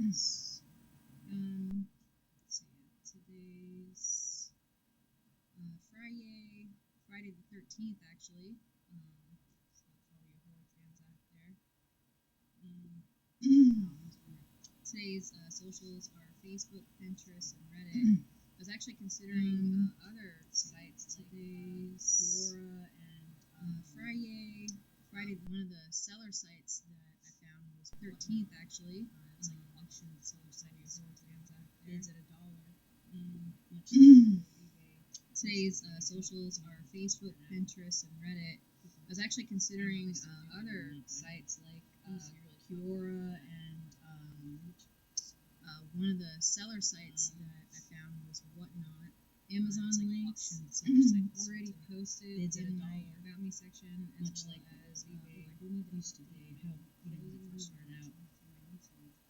Let's see. Today's Friday the 13th, actually. So for all you horror fans out there. Today's socials are Facebook, Pinterest, and Reddit. I was actually considering other sites today's Quora and Friday. One of the seller sites that I found was 13th, actually. It's like an auction seller site. Horror fans out there. Bids at $1. Today's socials are Facebook, Pinterest, and Reddit. I was actually considering other sites like Quora and one of the seller sites that I found was Whatnot. Amazon links already posted in my About Me section, as well as eBay. I do need to used to be how when it first started out.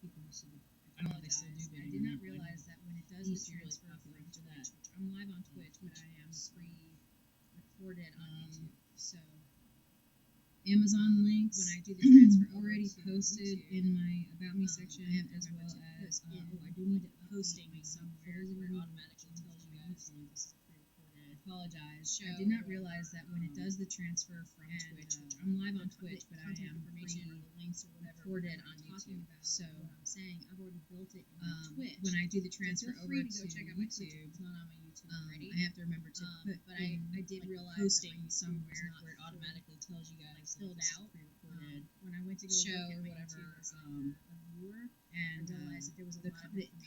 People used to. I don't know if they still do, but I did not realize that when it does the transfer from Twitch, which I'm live on Twitch, but I am pre-recorded on YouTube. So Amazon links when I do the transfer already posted in my About Me section, as well as I do need to posting somewhere where it automatically tells you guys this is pre-recorded. I apologize. I did not realize that when it does the transfer from Twitch, which I'm live on Twitch, but I am recorded on YouTube. So I'm saying I've already built it in Twitch. When I do the transfer over to YouTube, it's not on my YouTube already. I have to remember to put, but I did realize posting somewhere where it automatically tells you guys filled out pre-recorded. When I went to go show look at whatever viewer and realized that there was the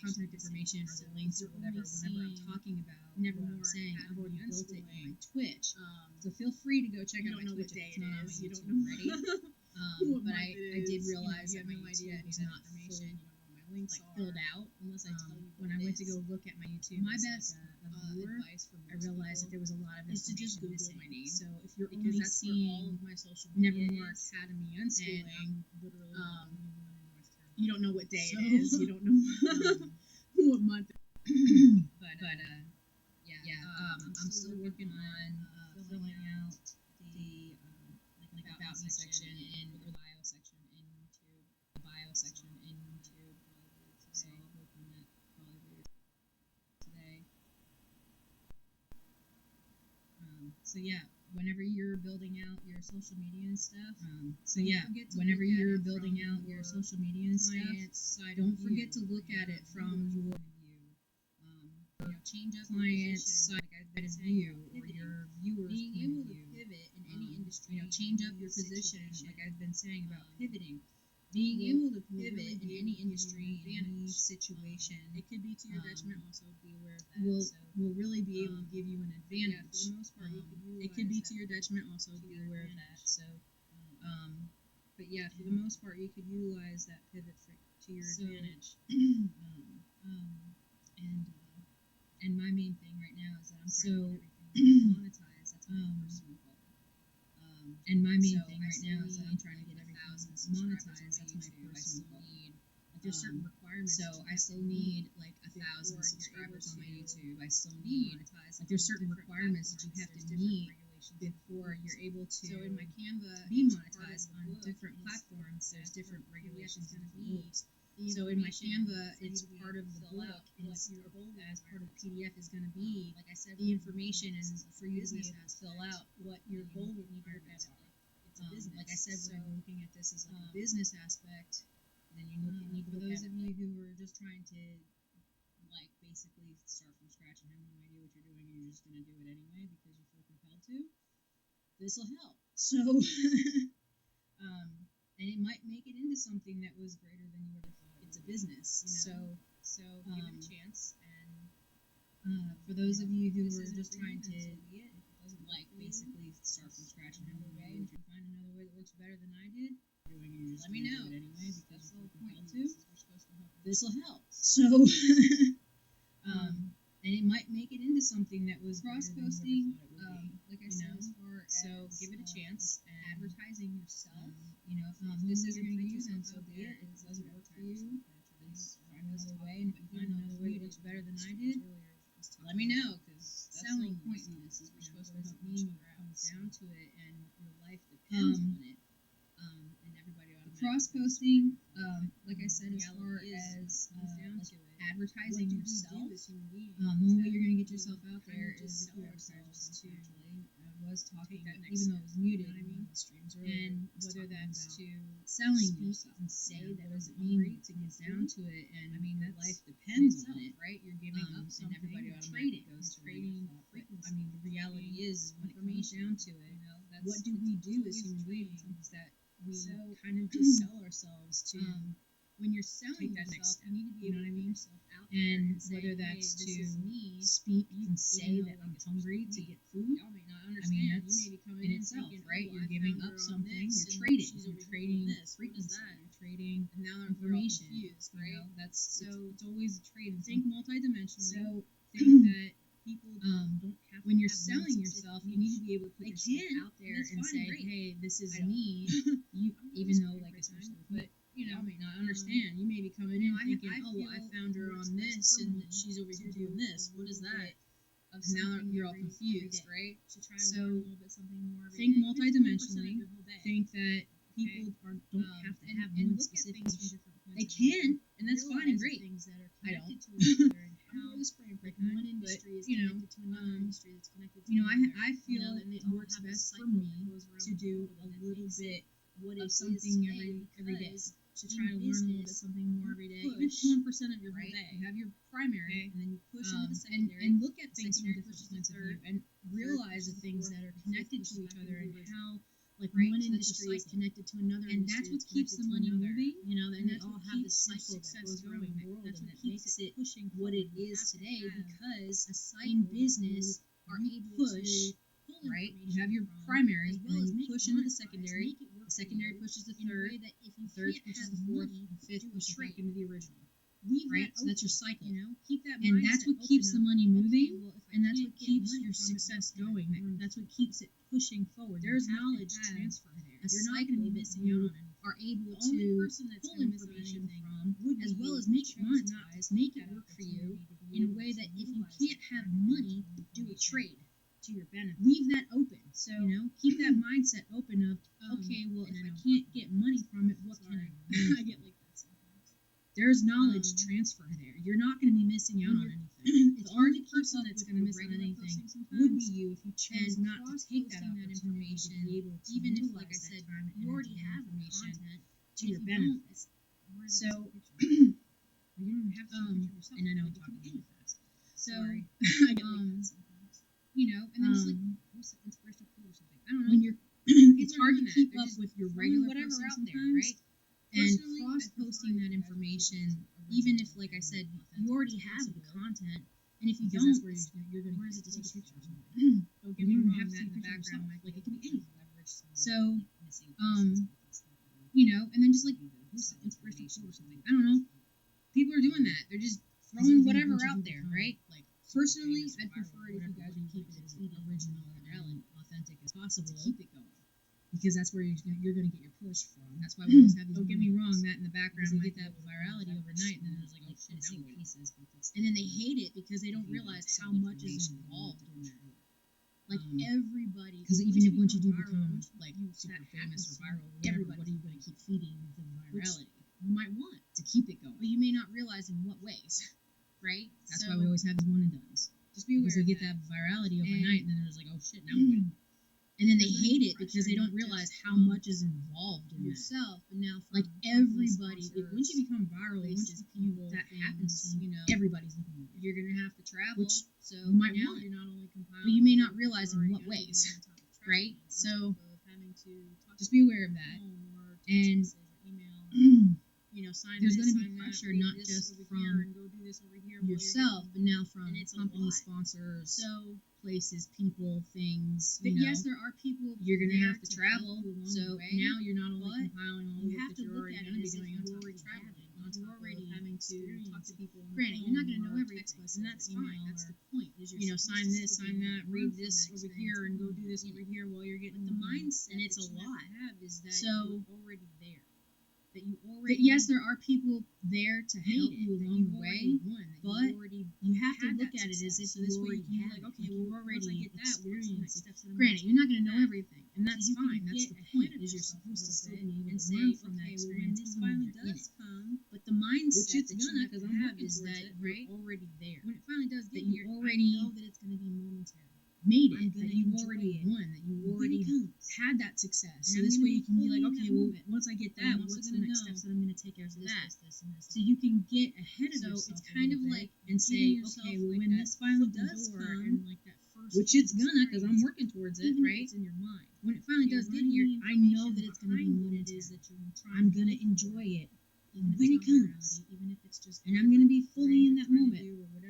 contact information or the links or whatever whenever I'm talking about Nevermore, saying I've already built it in my Twitch. So feel free to go check out my Twitch if it's not on my YouTube already. But I did realize that my YouTube was not full, like filled out unless I tell you when I went to go look at my YouTube. My best advice for I realized that there was a lot of information missing. My name. So if you're only seeing all of my social media Nevermore Academy Unschooling, literally you don't know what day it is. You don't know what month. But I'm still working on filling out the like About Me section in or the bio section in YouTube. The bio section in YouTube. So I'll work on that probably later today. So yeah, whenever you're building out your social media and stuff. Whenever you're building out your social media and stuff, don't forget to look at it from your change up clients side that is view or your viewers being able to pivot in any industry. Change up your position, like I've been saying about pivoting. Being able to pivot in any industry, in any situation, it could be to your detriment. Also, be aware of that. Will really be able to give you an advantage. For the most part, it could be to your detriment. Also, be aware of that. So, but yeah, for the most part, you could utilize that pivot to your advantage. And my main thing right now is that I'm trying to get everything monetized. That's my personal goal. And my main thing right now is that I'm trying to get everything monetized. That's my personal goal. There's certain requirements. So I still need like 1,000 subscribers on my YouTube. I still need there's certain requirements that you have to meet before you're able to be monetized on different platforms. There's different regulations and rules. So in my Canva, it's part of the book, and as part of the PDF is going to be, like I said, the information and for you to be able to fill out what your goal requirements are. Like I said, we're looking at this as like a business aspect. Then you need to look at those of you who are just trying to like basically start from scratch and have no idea what you're doing, and you're just going to do it anyway because you feel compelled to. This will help. So, and it might make it into something that was greater than you ever thought. It's a business, So give it a chance. And for those of you who are just trying to like basically start from scratch and have no idea, if you find another way that works better than I did, let me know. Anyway, because that's the whole point. This will help. So, and it might make it into something that was cross posting. Like I said, as far as give it a chance. Advertising yourself. If this isn't for you, then so be it. If it doesn't work for you, then find another way. And if you find another way that works better than I did, let me know. Because that's the whole point in this is we're supposed to help each other out. It comes down to it, and your life depends on it. And everybody ought to cross-posting, like I said, as far as advertising yourself, the only way you're going to get yourself out there is if you advertise yourself. Actually, I was talking, even though it was muted in one of the streams earlier, and whether that's to selling yourself and say that what does it mean to get down to it, and I mean, life depends on it, right? You're giving up something, and everybody automatically goes to trading. But I mean, the reality is when it comes down to it, what do we do as human beings? Is that we kind of just sell ourselves to when you're selling yourself, you need to be able to put yourself out there and whether that's to speak and say that I'm hungry to get food. Y'all may not understand. That's in itself, right? You're giving up something. You're trading. You're trading frequency. You're trading information. Right? That's so. It's always a trade. Think multidimensionally. So think that people don't have when you're selling yourself, you need to be able to put yourself out there and say, "Hey, this is me." You, even though, like, especially, but y'all may not understand. You may be coming in thinking, "Oh, well, I found her on this, and she's over here doing this. What is that?" And now you're all confused, right? So think multidimensionally. Think that people don't have to have one specific. They can, and that's fine and great. I don't. Like one industry is connected to another industry that's connected to I feel it works best for me to do a little bit of something every day. To try to learn a little bit something more every day, even 1% of your whole day. You have your primary, and then you push into the secondary, and look at things from different points of view, and realize the things that are connected to each other, and how, like, one industry is connected to another, and that's what keeps the money moving. And they all have this cycle that goes around the world, and that makes it what it is today. Because in business, are able to right? You have your primary, and then you push into the secondary. The secondary pushes the third. The third pushes the fourth. The fifth pushes back into the original. Right? So that's your cycle. Keep that, and that's what keeps the money moving, and that's what keeps your success going. That's what keeps it pushing forward. There's knowledge transfer there. You're not going to be missing out on anything. Are able to pull information from, as well as make it monetize, make it work for you in a way that if you can't have money, do a trade to your benefit. Leave that open. So keep that mindset open of okay, well, if I can't get money from it, what can I do? I get like that sometimes. There's knowledge transfer there. You're not going to be missing out on anything. The only person that's going to miss on anything would be you if you choose not to take that information. Even if, like I said, you already have information to your benefit. So you don't even have to and I know I'm talking really fast. So I get like that sometimes. And then just like inspirational quote or something. I don't know. When you're, it's hard to keep up with your regular whatever out there, right? And cross-posting that information, even if, like I said, you already have the content, and if you don't, that's where you're going to use it to take a picture or something. Don't get me wrong, have that in the background, like it can be anything. So, and then just like inspirational quote or something. I don't know. People are doing that. They're just throwing whatever out there, right? Like, personally, I'd prefer it if you guys would keep it as original and authentic as possible. To keep it going. Because that's where you're going to get your push from. That's why we always have these. Don't get me wrong, that in the background might get that virality overnight, and then there's like missing pieces. And then they hate it because they don't realize how much is involved in that. Like everybody. Because even if once you do become like super famous or viral, what are you going to keep feeding the virality? You might want to keep it going, but you may not realize in what ways. Right? That's why we always have these one and dones. Just be aware. Because they get that virality overnight, and then there's like, oh shit, now what? And then they hate it because they don't realize how much is involved in yourself. But now, like everybody, once you become viral, once people that happens, everybody's looking at you. You're gonna have to travel, which so you might want. You're not only compiling, but you may not realize in what ways, right? So just be aware of that. And there's going to be pressure not just from yourself, but now from company sponsors, places, people, things. But yes, there are people. You're going to have to travel. So now you're not only compiling all the work that you're already going to be doing on top of traveling, on top of having to talk to people. Granted, you're not going to know everything, and that's fine. That's the point. Sign this, sign that, read this over here, and go do this over here while you're getting the mindset. And it's a lot. So already there. that you already yes, there are people there to help you along the way, but you have to look at it as if you already have it. Okay, well, already experienced it. Granted, you're not going to know everything, and that's fine. That's the point. Is you're supposed to still be able to learn from that experience, even when you're in it. But the mindset that you have to have is that you're already there. When it finally does get that you here, already I know that it's going to be momentary. made it, that you already won, that you already had that success. So this way you can be like, okay, well, once I get that, what's the next steps that I'm going to take after that? So you can get ahead of yourself. So it's kind of like and say, okay, well, when this finally does come, and like that first, which it's gonna, because I'm working towards it, right? It's in your mind. When it finally does get here, I know that it's going to be momentary. I'm going to enjoy it when it comes, even if it's just, and I'm going to be fully in that moment.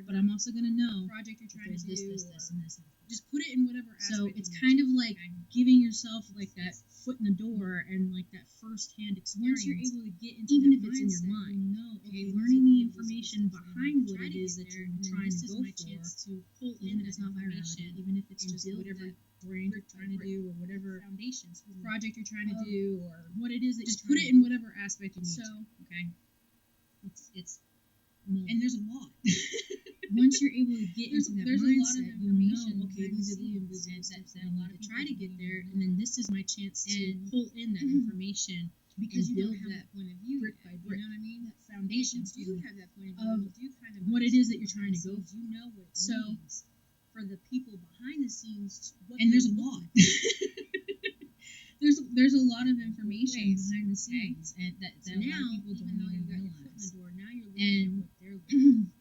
But I'm also going to know project you're trying to do, this, and this. Just put it in whatever aspect. So it's kind of like giving yourself like that foot in the door and like that first-hand experience. Once you're able to get into even if that it's in your mindset, mind, you know, okay, learning the information behind what it is that you're trying to go for, chance to pull even in if it's that not virality, information, even if it's just build whatever that brand you're trying to do or whatever foundations, project you're trying to do or what it is that just you're put it trying in whatever aspect you need So, to. Okay, it's and there's a lot. Once you're able to get into that there's mindset, a lot of you information know, okay, these are the steps that a lot of try to get there, and then this is my chance to pull in that information because and you don't build have that that point of view brick yet, by brick. you know what I mean? That foundation If you do have that point of of view, you do kind of what it is that you're trying to go for. for. You know what it So, means for the people behind the scenes. And there's a lot. there's a lot of information behind the scenes, and that So a now, lot of people even don't though you even got your foot in realize. the door, now you're looking And at what they're looking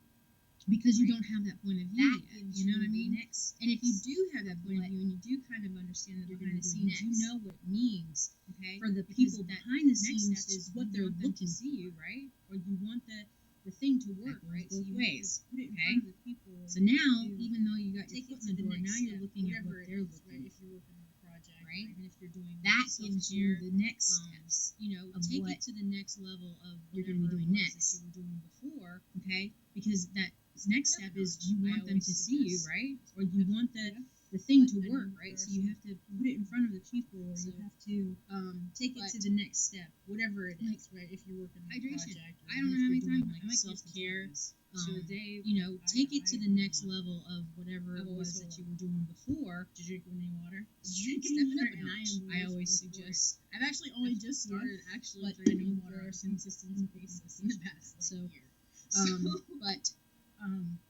because you Right. don't have that point of view That yet, gives you know what I you the mean? next And if you do have that point of view and you do kind of understand the behind the scenes, you know what it means okay? for the Because people that behind the next scenes step is what they're you want them looking to see for, you, right? Or you want the thing to work, goes right? both So you ways, have to put it in okay? front of the people. So now, even though you got your Take foot it in to the the door, next now you're step, looking at whatever what it they're is, looking right? If you're working on a project, right? Even if you're doing That gives you self-care, the next steps. you know, of take what it to the next level of you're going to be doing whatever it was next. that you were doing before. Okay, because that next step is you want them to always see you, suggest- right? Or you want the Yeah. thing But to I work, know right? there So are you some have to put it in front of the people, or So, you have to take it but- to the next step, whatever it Like, is, right? If you're working on a hydration. project, or I don't if know how you're many doing times like my kids self care. So the day You know, take it to the next I, level of whatever I've it always was told that you were doing before. Did you drink any water? Did you drink Step any it water? up a And notch. I always suggest. I've actually only just started but drinking I know water there on are a some consistent basis in the past So, year. but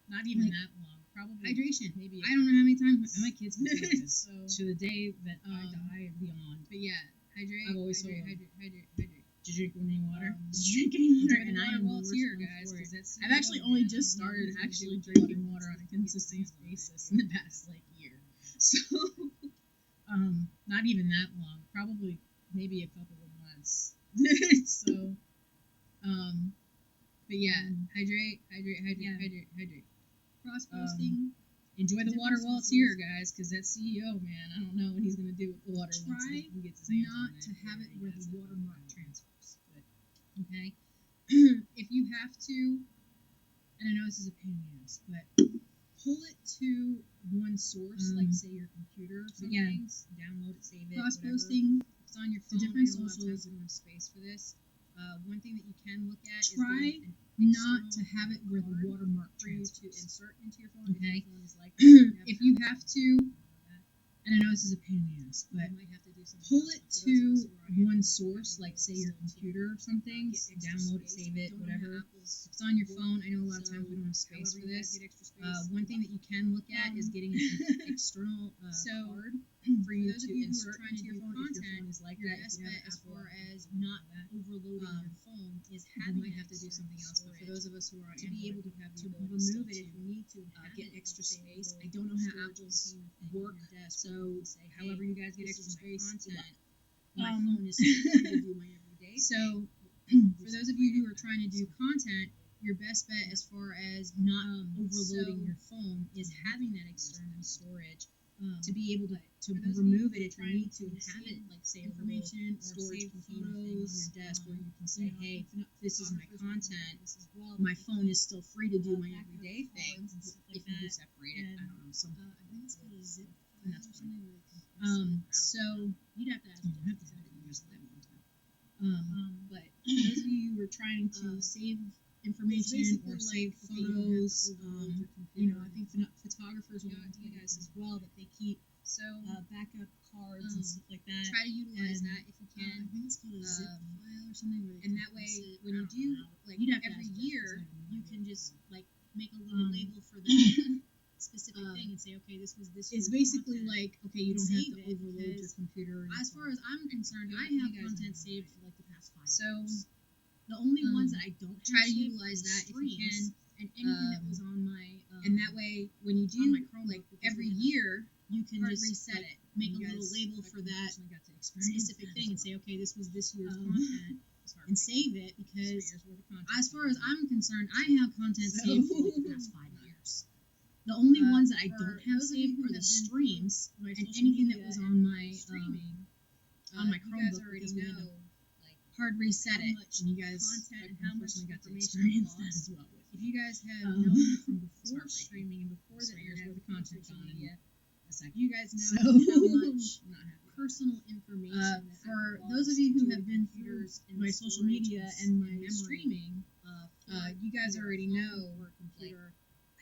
Not even like, that long. Probably hydration. maybe I don't know how many times my kids can tell this. So, To the day that I die and beyond. but yeah, hydrate. I've always told them. hydrate. Did you drink any water? Did you drink any water? And I am the worst here, one guys, for because it. that's I've actually only just started actually drinking water on a consistent basis in the past like year. So, not even that long. Probably maybe a couple of months. So, but yeah, hydrate. Cross posting. Enjoy the water while it's here, guys, because that CEO, man, I don't know what he's going to do with the water once Try he gets his hands not on it. to have it where the watermark transfers. But, okay? if you have to, And I know this is a pain in the ass, but pull it to one source, like say your computer or something. yeah. Download it, save it, cross whatever. posting, if it's on your phone, different I know a lot of socials. times we don't have space for this. One thing that you can look at Try is getting not an to have it where the card watermark for you to transfers. insert into your phone. Okay. If your phone is like If you have to, and I know this is a pain in the ass, but you might have to do something pull else. it But for those to of us who are one Android, source, we like will say your still computer or something. get extra Download it, space. save it, Don't know how whatever. Apple's If it's on your phone, I know a lot of So, times we don't have space for however you this. guys get extra space. One thing that you can look at is getting an external So, card for you those to of you who are insert trying into to your do phone. If your content, phone is like your that, best if you have bet an as Apple far or as something not like that, overloading your phone is you having might have to do extra something else. But for storage. those of us who are on To be Android, able to have the to ability remove still it if to, you need to, have get it extra like a space. little I don't know how storage Apple's container thing work, on your desk so where you can say, hey, however you guys get this extra is my space, content. my Um, phone is still free to do my everyday. So, for those of you who are trying to do content, your best bet as far as not overloading your phone is having that external storage to be able to remove it if you need to, and have it like say information or storage save container thing on photos your desk where you can say, you know, hey, this is my content. Well, My phone is still free to do my backup everyday thing. cards and stuff like If you do that. separate it, I don't know, something. I think it's called a zip file And that's or fine. something where you can So you'd have to ask you don't Jeff have to exactly have it what just it's that called. one time. But those of you who are trying to save information or save photos, I think photographers will tell you guys as well that they keep backup cards and stuff like that. Try to utilize that if you can. I think it's called a zip file or something. And that way, when you do, every year, you can just make a little label for that specific thing and say, okay, this was this. It's basically content. Okay, you don't have to overload your computer. As far as I'm concerned, I have content saved for the past 5 years. The only ones that I don't try to utilize that if you can, and anything that was on my and that way when you do every year you can just reset it, make a little label for that specific thing and say, okay, this was this year's content, and save it, because as far as I'm concerned, I have content saved for the past 5 years. The only ones that I don't have saved are the streams and anything that was on my streaming on my Chromebook, because we had to hard reset it, and you guys how much got to experience that as well. If you guys have known me from before streaming and before the internet with the content social on media, you guys know how much personal information for those of you who have been through my social media and my streaming, you guys already know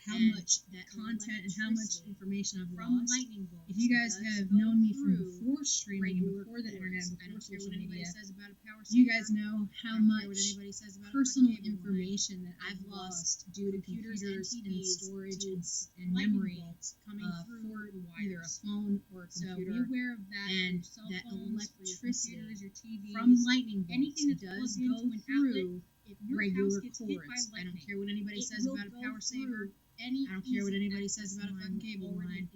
how much that content and how much information I've lost. If you guys have known me from before streaming and before the internet and before social media, you guys know how much personal information that I've lost due to computers and storage and memory for either a phone or a computer. So be aware of that. And your that phones, electricity your TVs, from lightning bolts anything that does plugs go into an through outlet, if your regular house gets hit by cords. I don't lightning, care what anybody says about a power saver. I don't care what anybody says about a fucking cable line.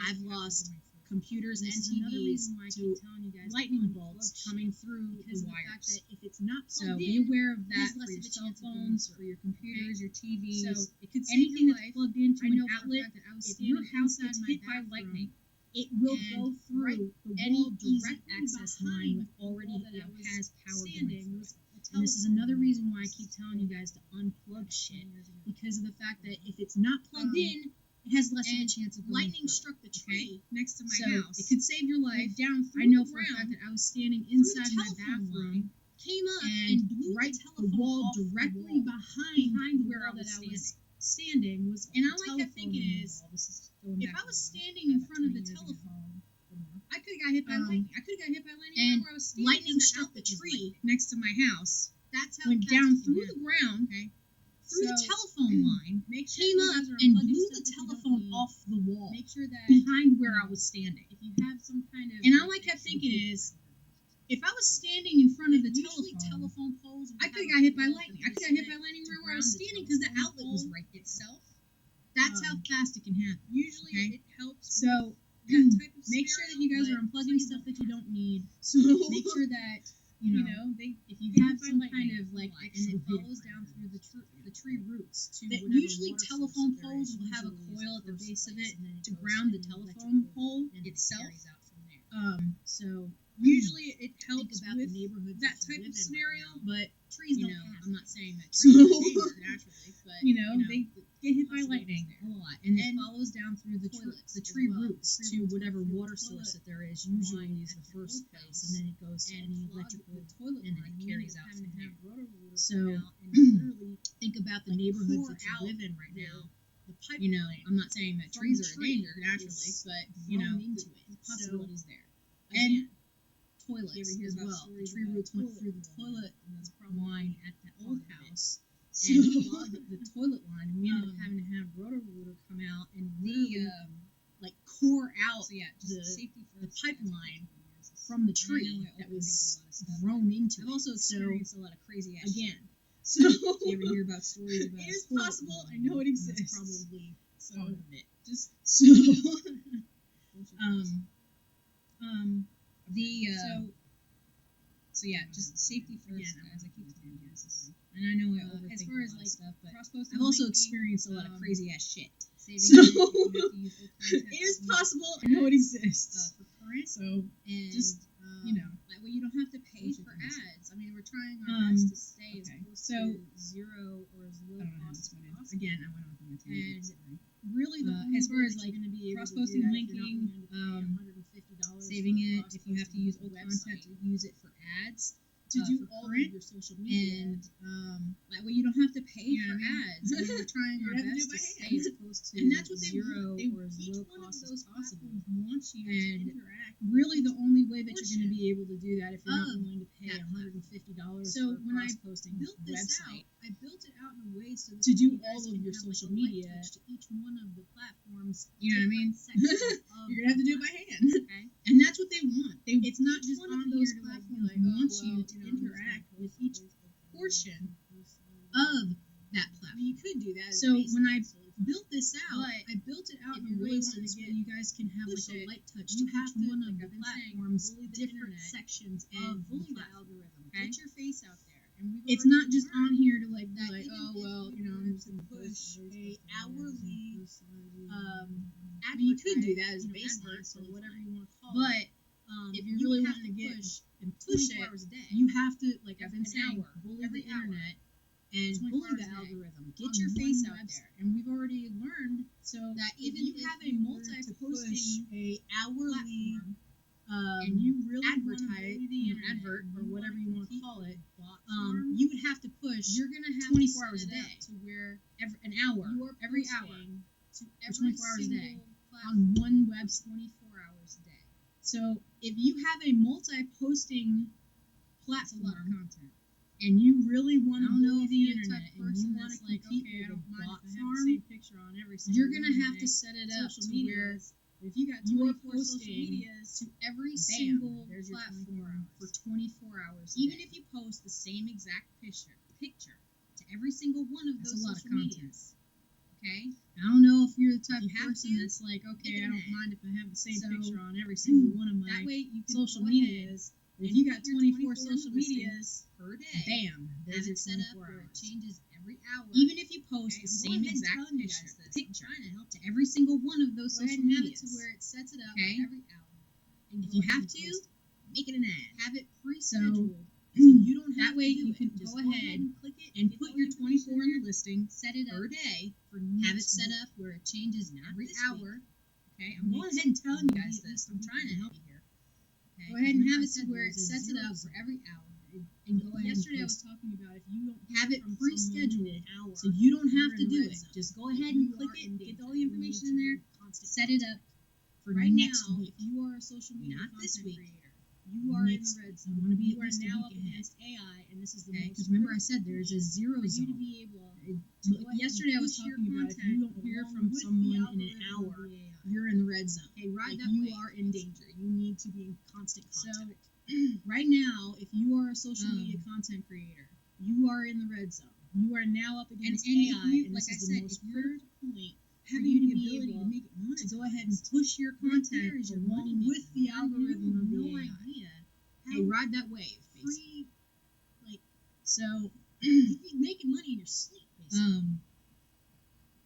I've lost computers and TVs to lightning bolts coming through the wires. if it's not So plugged be in, aware of that has for less your of a cell chance of going phones, through. for your computers, your TVs, So it could save anything your that's life. plugged into I an know for a outlet. fact that I was If your standing house inside gets my hit by bathroom, lightning, it will and go through right the any wall easy directly access behind line what already that I was has power standing going was through it. a And this is telephone another line. reason why I keep telling you guys to unplug shit, because of the fact that if it's not plugged in, it has less of a and chance of going lightning through. struck the tree next to my So house. it could save your life. Went down through I know the for a fact ground, that I was standing through the inside my telephone bathroom, came up and blew right the telephone the wall off the directly wall. behind where wall I was that standing. standing was And a all I kept telephone thinking on the is, wall. This is going if back I a was while. standing in About front of the 20 years ago. telephone, Or more. I could have got hit by lightning. I could have got hit by lightning and where I was standing. lightning because struck the the tree tree next to my house, That's how went cats down can through happen. the ground, Okay. through the So, telephone line, Make sure came you up guys are and unplugging blew stuff the that you don't telephone need. off the wall Make sure that behind where I was standing. if you have some kind of And all I kept thinking is, if I was standing in front of the usually telephone, poles I could have got hit by lightning. I could have got hit by lightning where I was standing because the outlet was right there. itself. That's how fast it can happen. Usually Okay. it helps. So with that type of make sure that you guys are unplugging stuff that you don't need. So Make sure that if you hit have by some lightning, kind of and actual it follows down through the tree roots to that whatever usually water telephone source that there poles is. will have a Usually coil is at the first base of place, it and then to goes ground to the an telephone electrical, pole and it itself. carries out from there. So Usually it think helps about with the neighborhoods that you type live of in scenario, right now. but trees You don't know, have I'm that. not saying that So- trees are dangerous naturally, but they get hit by lightning a lot, and it And follows down through the toilets the as tree well. roots The tree to roots whatever go through water the source toilet that there is. line Usually is at the the first old place, house and then it goes to and any clog electrical, the toilet and then line. it We carries ended up out having from to there. have roto-rooter So, come out and literally think about the like, neighborhoods pour that you out live in right the- now. the pipe You know, line I'm not saying that from trees the are a tree danger naturally, is but grown into it. the possibilities there. And And toilets you ever hear as about well. The stories tree about roots went toilet through the line, toilet and that's probably line at the part old of it. house So- and clogged the toilet line. And we ended up Um, having to have roto-rooter come out and the literally core out so yeah, just the- safety the first. pipeline That's from the I tree know I that overthink was a lot of stuff. grown into I've it. also So, experienced a lot of crazy ass again, shit. So you ever hear about stories about It is toilet possible. I line, know it and that's exists. probably So part of it. just So, so yeah, just safety first. Again, As I keep telling you guys. and I know I overthink As far a as lot of like stuff, but cross-posting, I've also linking, experienced a lot of crazy ass shit. saving So- it, if you have to use old content, It is use possible. I know it exists. for current. So, And just, that way you don't have to pay Bullshit for things. ads. I mean, we're trying our best to stay okay. as close So, to zero or as I low don't know how cost this as went in. possible. Again, I went off on a tangent. And Sorry. really, the only as far way as, that like, you're going to be able to cross-posting, do that linking, if you're not willing to pay $150 saving for a it, if you have to use old cross-posting content website. to use it for ads, to do all of your social media, and that way you don't have to pay for ads. I mean, we're trying our best to stay as close to and that's what they zero want. or as low cost as possible. Wants you And to interact. really, the only way that you're going to be able to do that if you're not willing to pay $150 So for a when I cross-posting built this website out, I built it out in a way so that to do you guys all of can your have, social like, a light media. touch to each one of the platforms. You know what I mean? You're gonna have to do it by hand. Okay. And that's what they want. It's not just one on of those here to platforms wants well, you to I'm just interact gonna with post each Facebook portion or of that platform. you could do that. So when I built this out, But I built it out if in a you way really so wanna that get you guys can have like push a it, light touch you to have each to, one of like the I've been saying, platforms, bully the different internet sections and of bully the the platform. algorithm. Okay? Get your face out there. And we've It's already not just on learned here to like be that like, even oh if well, we you know, were I'm just to gonna push push a hourly I mean, you could do advertise, that as you know, baseless or adverts, whatever you want to call But it. if you're you really have wanting to get push and push 24 it, hours a day. you have to, like I've Every been saying, hour. bully Every the hour. internet and 24 bully the hours a day. algorithm. Get On your one face out website. there. And we've already learned So that if even you if have a we were to push multi-posting a hourly platform, and you really advertise, want to you know, advert or whatever you want to call it, you would have to push. you're gonna have 24 to hours a set it day up to where an hour, You are every hour, posting to for every 24 hours a day single on one website. 24 hours a day. So if you have a multi-posting That's a lot of platform content. and you really want I to don't know bully if the you're the internet type of and you person want to that's like, compete okay, I with don't a mind bot if I have the farm, same picture on every single you're gonna one have of to my set it up social to medias. where If you got you are 24 social posting medias to every bam, single there's your 24 platform for hours. 24 hours. Even a day. if you post the same exact picture to every single one of That's those a lot of social content. medias. Okay? I don't know if you're the type You of have person to that's like, okay, make it I an don't ad. mind if I have the same So, picture on every single one of That my way you can social go medias. ahead If you and got put your 24 social social medias per day. bam, Have there's your it set up 24 where it hours. changes every hour. Even if you post Okay, the I'm same going ahead and exact telling you guys picture, this. I'm picture trying to help to every single one of those Go ahead social and have it medias. to where it sets it up Okay? every hour. And If go you ahead have and to, post it. make it an ad. Have it pre-scheduled. So You don't that have way to do you can it. Just go go ahead ahead and click it and get put all your the 24 in information the listing set it up per day. for Have it next set week. up where it changes Not every this hour. Okay, I'm going ahead and telling you guys maybe this. at I'm least a trying to week help and a you here. Okay? Go ahead and Remember have I it to said where it there's a sets it zero up for zone. every hour. And go ahead and yesterday I was post. talking about if you don't Have it from pre-scheduled someone in an hour, so you don't have you're to in the do red it. zone. Just go ahead and You click are it, in get danger. all the You information need in to there, be constant set it contact. up for Right next now, week. if you are a social media Not this content week. creator, you are in Next the red week. zone. You wanna be You at are least a now week up ahead. against AI, and this is the Okay, most because remember I critical said there's a zero for you to zone. be able It- to go ahead yesterday I and was push your talking about if you content don't hear along from with the someone in an algorithm of hour, the AI. you're in the red zone. Okay, ride Like that you wave, are in basically. danger. You need to be in constant So, contact. Right now, if you are a social media content creator, you are in the red zone. You are now up against and if AI, you- and like this I is the said, most if you're critical point for having you the to be ability able to make it to go ahead and monetized, push your right content there is your along money with the maker. Now, algorithm you of have the no AI. idea Hey, how ride that wave, basically. free, like, So, you're making money in your sleep, basically.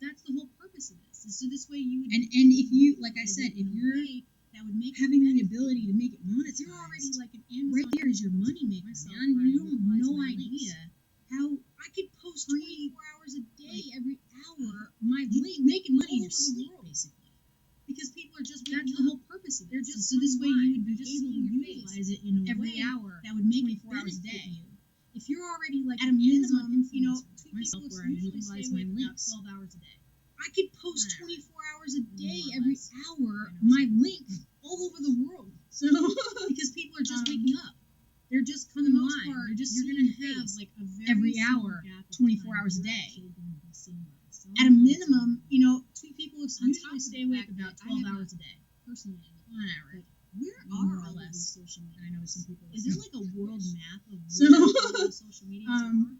That's the whole purpose of this. Is so this way you would and if you, like I utilize said, it if in a you're way that would make having you the benefit. ability to make it If monetized, you're already like an Amazon right there is your money maker, myself, man. where I You have utilize no my idea links. how I could post 24 hours a day, like, every hour, my you link making money all in your over the sleep, world. basically. Because people are just That's waking the up. whole purpose of They're this. just So this way coming you would by. be They're just able to seeing your utilize face it in a every way hour that would make it 24 hours a benefit day. you. If you're already like At a an minimum, Amazon, you know, influencer, two myself, people where I usually utilize stay my awake about links. 12 hours a day. I could post Whatever. 24 hours a day, More or every less. hour, I know my some link all over the world. So Because people are just Um, waking up. they're just For the coming most by. part, They're just you're seeing gonna your have face like a very every small hour, gap of 24 time hours a you're day. actually gonna be seen by At a someone. minimum, you know, two people On usually top of stay the awake fact about that I 12 have hours a day. personally, Whatever. where More are or all of less. these social media? I know some people. Is there like a world map of So, where all the social medias um, are?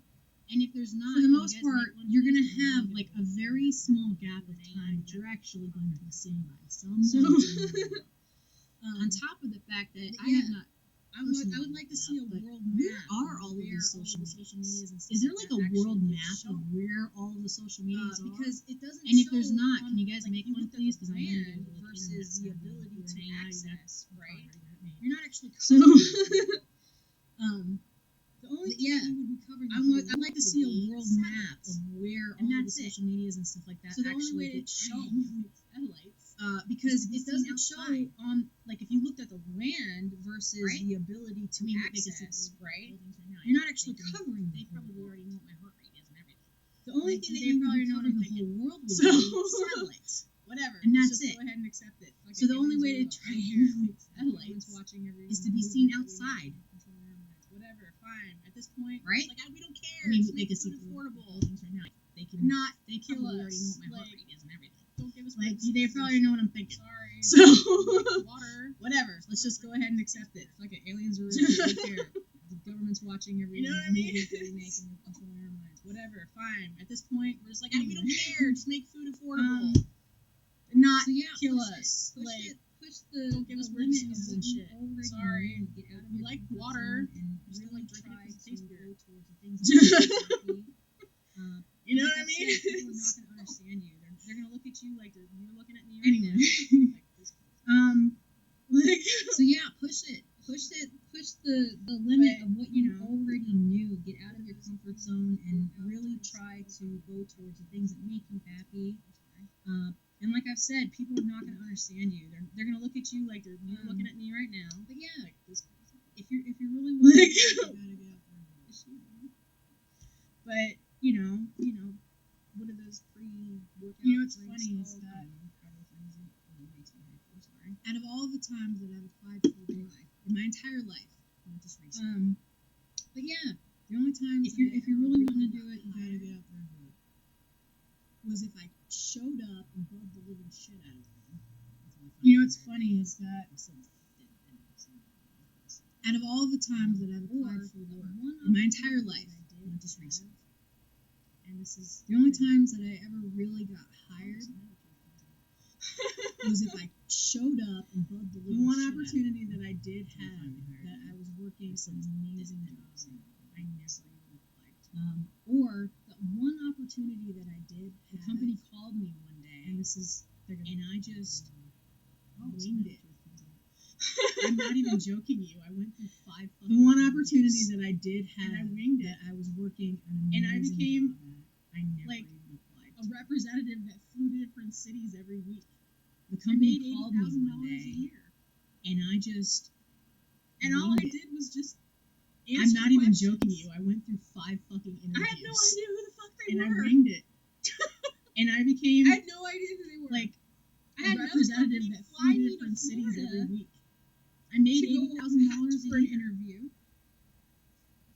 And if there's not, For the can you most guys part, make one you're please? gonna And I'll have make like it a for very you. small gap of Renee, time I that you're got actually going to be seen by someone. So- somewhere. On top of the fact that I yeah, have not, I personally would like to looked see it a up, but world where map. are of all of where these all social the social medias? medias and stuff Is there like like a that world actually get map of shown? where all of the social medias are? Because it doesn't And if show there's not, on, can you guys like, make you one, looked up please? a Because I'm gonna brand do, like, versus internet the savvy ability or to an AI access, that right? already got made. You're not actually So, covering the only thing yeah, that you would be covering I'd like to see a world map of where And all of the that's it. social medias and stuff like that So the only actually way to get show shown. satellites because it doesn't show outside. on, like, if you looked at the land versus Right? the ability to access, right? You're not actually covering. They probably already know what my heart rate is and everything. The only thing that they you probably would know cover what I'm the whole thinking. world with So- satellites. Whatever. And that's just it. Go ahead and accept it. Fuck So it, the only way to aliens try are and real. emulate Satellites watching every is to be seen outside. Whatever, fine. At this point, Right? It's like, we don't care. I mean, Just they make can see food affordable. buildings right now. They can Not they kill probably us. already know what my heart Like, rate is and everything. Don't give us Like medicines they and probably shit. know what I'm thinking. Sorry. So Water. whatever. Let's just go ahead and accept it. Fuck it. Aliens are real. We don't care. The government's watching every You know what I mean? movie that we make and they're controlling our minds. Whatever. Fine. At this point, we're just like, we don't care. Just make food affordable. Not So yeah, kill push us. It. Like Push the don't give the us limit of diseases what and you shit. already Sorry. know. Get out of We your like comfort water zone and just really like try drinking to it 'cause it tastes go weird. towards the things that make you happy. You know Like what I mean? said, people are not going to understand you. They're going to look at you like you're looking at me right Anyway. now. Like, this Like so yeah, push the limit of what you already knew. Get out of your comfort zone and really try to go towards the things that make you happy. And like I've said, people are not going to understand you. They're going to look at you like you're looking at me right now. But yeah, Like this. if you really Like, want to, you gotta get out there and do it. But what are those pre-workout? You know what's drinks funny is called? that Power things that makes me happy. Sorry. out of all the times that I've applied for work in my entire life, not just recently. But yeah, The only time if you really want to do it, you gotta get out there and do it. Was if I showed up and bugged the living shit out of them. You know what's funny is that out of all the times that I've applied for work in my entire life, not just recently, and this is the only times that I ever really got hired was if I showed up and bugged the the living one shit opportunity out of that I did have that I was working some amazing jobs and I never even applied to. or the one opportunity that I did The have, company called me one day, and this is and I just winged it. I'm not even joking you. I went through 5 fucking The one interviews. opportunity that I did have And I winged it. that I was working an And I amazing became, job at, I never like, even applied a to. representative that flew to different cities every week. The I company made called me $80,000 one a day, year. and I just And all I winged it. did was just I'm answer not even questions. joking you. I went through 5 fucking interviews. I had no idea who the fuck they and were. I winged it. And I became I had no idea who they were. like I a had another representative company that fly flew to me different to cities Florida every week. I made to go $80,000 for a an year. interview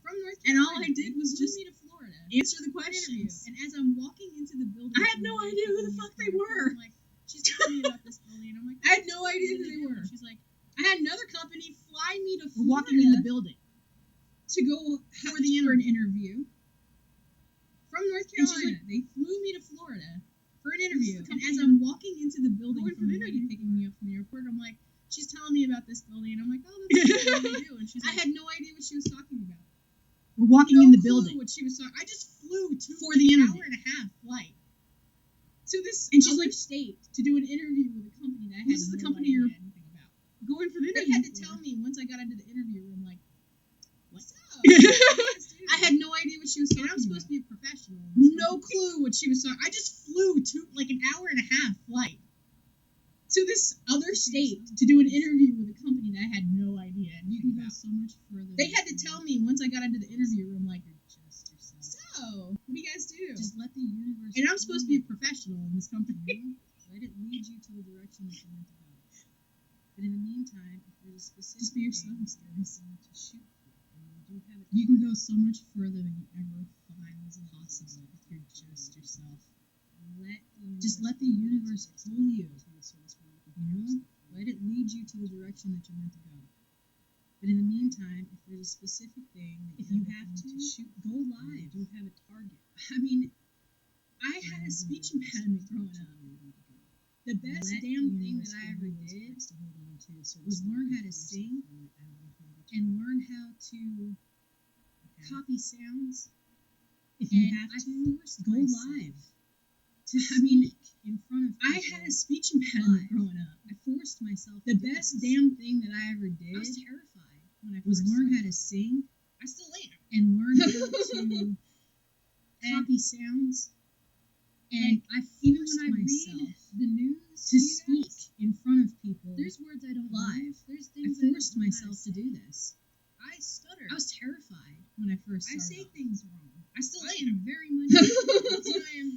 from North And all Carolina. I did was They flew just me to Florida. answer the for an interview. questions. And as I'm walking into the building, I had no idea who the fuck they were. I'm like, she's telling me about this building, and I'm like, I had no idea who they were. She's like, I had another company fly me to We're Florida walking in the building. to go For for the an interview from North And she's Carolina. They flew me to Florida for an interview. This is the And company as I'm walking into the building going from for the an lady interview. picking me up from the airport, I'm like, she's telling me about this building, and I'm like, oh, that's what they do. And she's I like, I had no idea what she was talking about. We're walking No in the clue building. what she was talking. I just flew to For the an interview. hour and a half flight to this And she's other like- state to do an interview with a company that I had This is the no company idea you're anything about. Going for the They interview. had to tell me once I got into the interview room, like, what's up? I had no idea what she was And talking I'm supposed about. to be a professional. in this No company. Clue what she was talking. I just flew to like an hour and a half flight to this other state to do an interview with a company that I had no idea You anything can go about. so much further. They had to tell me once I got into the interview room, like, Just yourself. so what do you guys do? Just let the universe. And I'm supposed to be a professional in this company. Let it lead you to the direction that you're meant to go. But in the meantime, if there's a specific Just be yourselves, thing guys. that you want to shoot for, and you do have it, You can go so much further than you ever find is possible if you're just yourself. just let the universe pull you. You know, let it lead you to the direction that you're meant to go. But in the meantime, if there's a specific thing that If you're you have looking to, shoot, go for, live. you do have a target. I mean, I had a speech impediment growing up. The best Let damn the thing universe that I ever give you those did parts to hold on to, so to was speak, learn how to before sing you out of the habit. and learn how to Okay. copy sounds. If you And have I to, forced go myself live. to I mean, In front of I people. had a speech impediment live. growing up. I forced myself. The to do best this. damn thing that I ever I did was terrified when I was first learn how started. to sing I still am. and learn how to And copy sounds. And I even forced when I myself read the news to speak in front of people there's words I don't live. know. There's I things forced I don't know how myself to say. do this. I stutter. I was terrified when I first I started. say off. things wrong. I still I am. am very much I am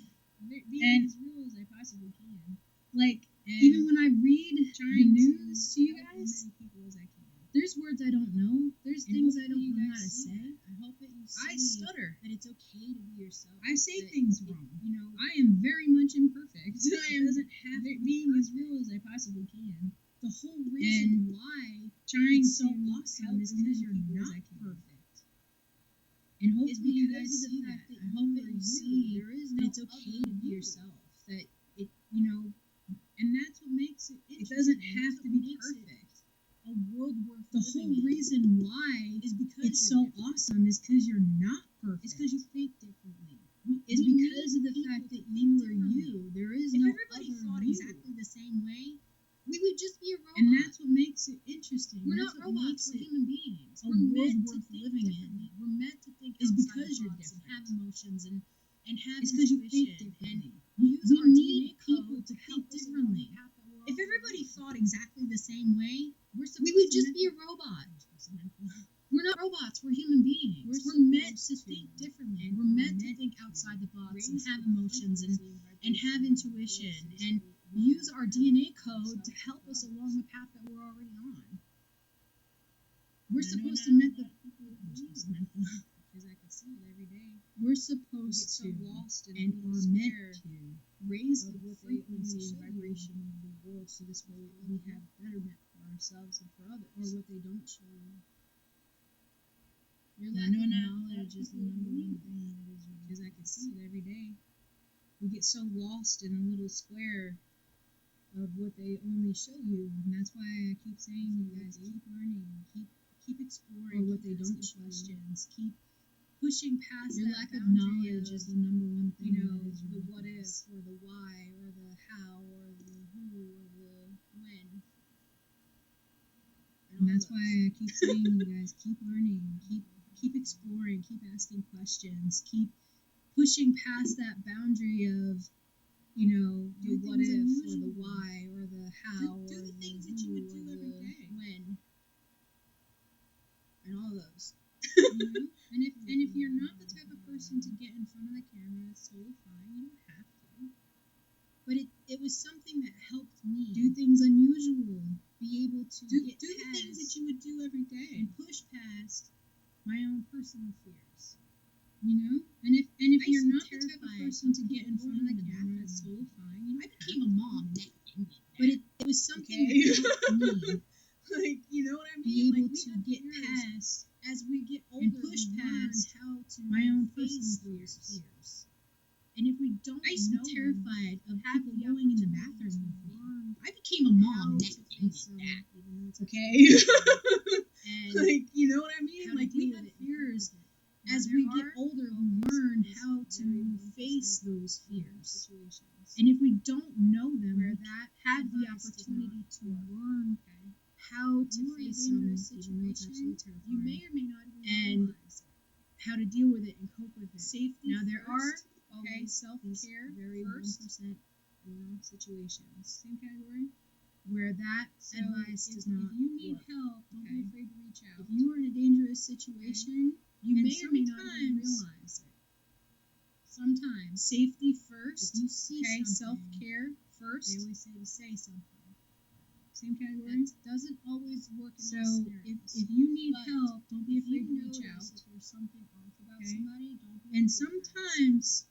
being And- as real as I possibly can. Like, And even when I read the trying news to you help guys, as many people as I can. there's words I don't know. There's And things I hopefully don't you know guys how to see say. that. I hope that you see I stutter. that it's okay to be yourself. I say that things it- wrong. You know, I am very much imperfect. I am doesn't have to being be as real as I possibly can. the whole reason why Trying it's so so awesome help is as because many you're people as not I can. perfect. And It's hopefully you because guys of the see fact that. that I hope you that are you you. see There is that no it's okay other to be you. yourself. That it, you know, And that's what makes it it interesting. doesn't That's have what to be makes it perfect. a world worth The living whole in. reason why is because it's you're so different. awesome is because you're not perfect. It's because you think differently. It's We because need of the people fact to that think you are differently. you. There is If no everybody other thought you. exactly the same way, we would just be a robot. And that's what makes it interesting. We're That's not what robots. makes We're it human beings. a We're world meant to worth think living in. differently. We're meant to think Is outside because the you're box and different. have emotions and have It's because you think intuition differently. and use We our need DNA people code to help think us along the differently. path that we're If already everybody on. thought exactly the same way, We're we supposed would to just be a mental- robot. We're supposed to mental- We're not robots. We're human beings. We're We're meant to supposed to think differently. and We're meant to think to outside the box raise and have the emotions and frequency have vibration intuition of and voices that we use have our for DNA code ourselves to and help for us others. along the path that we're already on. We're And I know supposed to now meant a the lot of people we're believe supposed it, to meant the because I can see it every day. we're We get supposed so to lost in and the little are square meant to raise of the what they frequency only and show you. vibration of the world so this way we have betterment for ourselves and for others. Or what they don't show you. Your And I lack know of now knowledge is the people number one believe thing that is because I can see it every day. We get so lost in a little square of what they only show you, and that's why I keep saying, you guys, keep learning, keep exploring, Or what keep they don't asking show you. questions, keep pushing past Your that lack of boundary knowledge is the number one thing. you know, that is the what if, ridiculous. or the why, or the how, or the who, or the when. And that's why I keep saying, you guys, keep learning, keep exploring, keep asking questions, keep pushing past that boundary of, you know, Do the what things if, or the unusual. why, or the how, do or the things the that you who, would do or every the day. when, and all those. You know? And if you're not the type of person to get in front of the camera, it's totally fine. You don't have to. But it was something that helped me Do things unusual. be able to Do get the things that past you would do every day. and push past my own personal fears. You know? And if you're not the type of person to get in front of the camera, it's totally fine. You I don't became a mom. but it was something Okay. that helped me Like, you know what I be mean? able Like, to we had get fears. past as we get older and push we learn past how to my own face personal those fears. fears. And if we don't I used to know be terrified of have people the going in the opportunity bathroom to with me. learn I became a how mom. to face them, that. even though it's Okay? and Like, you know what I mean? how to Like, we deal had with it and fears. cope with it. Now, As there we get are older, we always learn these how to very 1% face those fears. situations. And if we don't know them, Where we that have the advice does opportunity not to work. learn Okay. how to You are in a face them, dangerous even though it's situation. absolutely terrifying. You may or may not even And realize it. how to deal with it and cope with it. Safety Now, there first, are okay, these self-care very first, 1% situations. Same category. where that So advice if does not you need work. help, don't Okay. be afraid to reach out. If you are in a dangerous situation, You and may or may not even sometimes realize it. Sometimes, safety first, if you see okay, something, self-care they first. always say to say something. Same category. That That doesn't always work in So all if scenarios. you need But help, don't be if afraid you to reach notice out. if there's something off about Okay. somebody, don't be And afraid to ask. sometimes,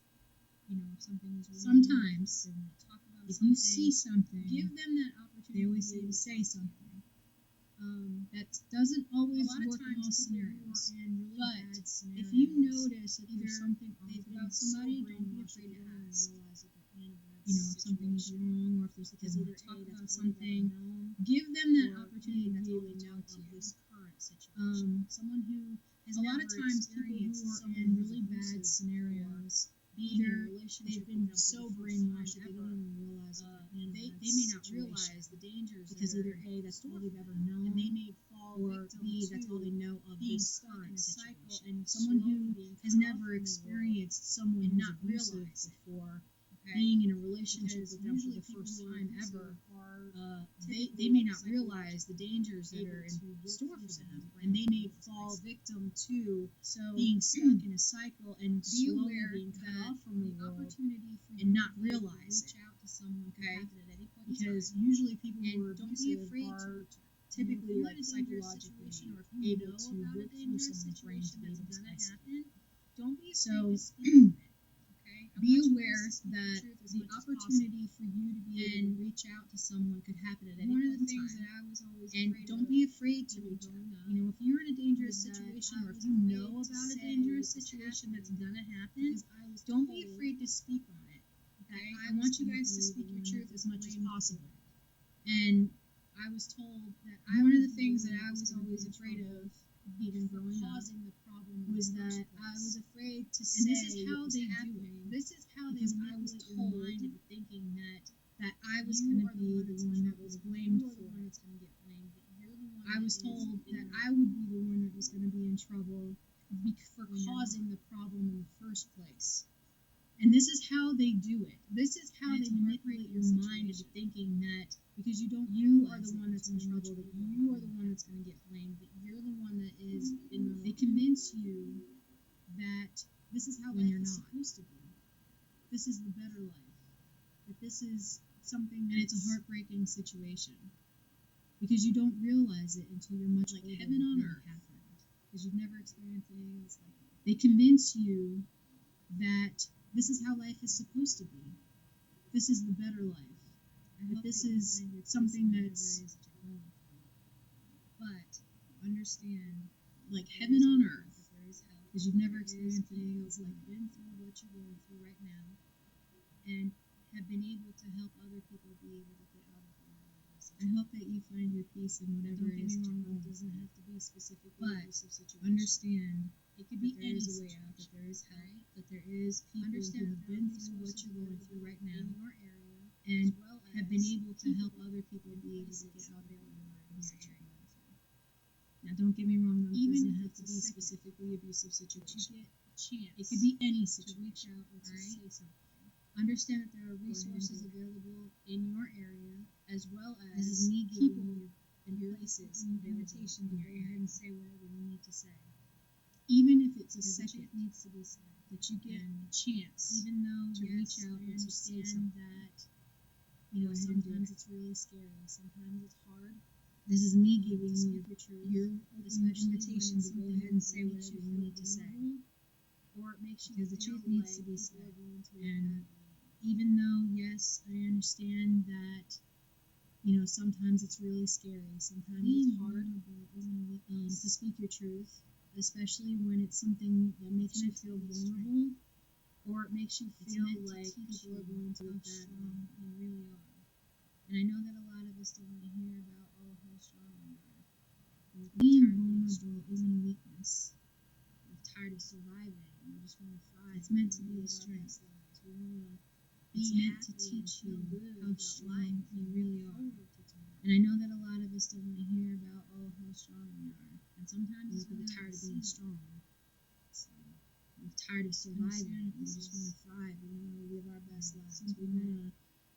You know, if something is wrong, sometimes, they want to talk about if something, you see something, give them that opportunity. they always to say be to able say talk to you. something. That Doesn't always a lot of work in times all people who scenarios. are in really But bad scenarios, if you notice that either there's something off they've about been somebody, so don't be brainwashed afraid that to they don't ask. even realize that they're in a bad You know, if something is situation. wrong or if there's Because they either want to talk A, that's about all they've ever something, known, give them that or opportunity B, to that's be all able they to know talk to of you. this current situation. Someone who has A lot never of times people who experienced are someone in who's really bad abusive scenarios, being in a either relationship they've with been them for so the first brainwashed time that they ever. don't even realize that they're in a They bad may not situation. realize the dangers Because that either are A, in that's store all for they've ever them, known, and they may fall or victim B, that's all to they know of being this stuck current in a cycle situation. and Someone slowly who being has cut off never from the world experienced someone and who's not abusive realize it. before being in a relationship with them for the first time ever, they may not realize the dangers that are in store for them, and they may fall victim to being stuck in a cycle and slowly being cut off from the world and not realize it. Okay, because usually people who are abusive are typically like psychologically able to work through someone's brain to be able to isolate. So be aware that the opportunity for you to be able to reach out to someone could happen at any point in time. And don't be afraid to reach out. If you're in a dangerous situation, or if you know about a dangerous situation that's gonna happen, don't be afraid to speak on it. Okay? I want you guys to speak your truth as much as possible. And I was told that one of the things that I was always afraid of, even growing up, was that I was afraid to say, and this is how they do it. This is how they I was told into thinking that I was going to be the one that was blamed for it. I was told that I would be the one that was going to be in trouble for causing the problem in the first place. And this is how they do it. This is how they manipulate your mind into thinking that because you are the one that's in trouble, that you are the one that's going to get blamed, that you're the one that is in the. They convince you that this is how life is supposed to be. This is the better life. That this is something that. And it's a heartbreaking situation because you don't realize it until you're much like older. Heaven on earth happened because you've never experienced anything else like it. They convince you that this is how life is supposed to be. This is the better life. That this is something that's. But understand, like heaven on earth, because you've never experienced anything else like been through what you're going through right now, and have been able to help other people be able to get out of whatever it is. I hope that you find your peace in whatever it is. It doesn't have to be specifically. But understand. It could be any way out, that there is help, that there is people who have been through what you're going through right now in your area, and have been able to help other people be able to get out of whatever it is that you're going through. Now, don't get me wrong, it doesn't have to be specifically abusive situation. It could be any situation. To reach out and to say something. Understand that there are resources available in your area, as well as people and places and invitation to go ahead and say whatever you need to say. Even if it's a second needs to be said, that you get a chance, even though to reach out and to say something that, sometimes it's really scary, sometimes it's hard. This is me giving you your open invitation to go ahead and say whatever you need to say. Or it makes you because the truth needs to be said. And even though, yes, I understand that, sometimes it's really scary, sometimes it's hard to speak your truth. Especially when it's something that makes you feel vulnerable, or it makes you feel like people are going to look bad on you. You really are. And I know that a lot of us don't want to hear about, how strong we are. Being vulnerable isn't a weakness. We're tired of surviving. We just want to thrive. It's meant to be a strength. We want to be meant to teach you how strong you really are. And I know that a lot of us don't want to hear about, how strong we are. And sometimes we're tired of being strong. So we're tired of surviving. We just want to thrive. We want to live our best lives. We want to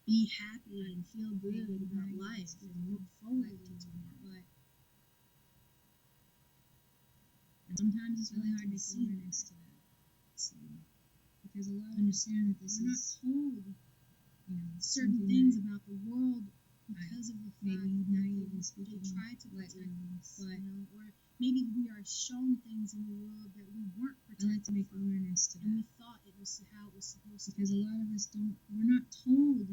be happy and feel good about life and look forward to tomorrow. And sometimes it's really hard to see awareness to that. So, because a lot of us understand that we're not told, certain things about the world because of the fact that they try to protect us, but or maybe we are shown things in the world that we weren't protected. I like to make awareness to that. And we thought it was how it was supposed to be. Because a lot of us we're not told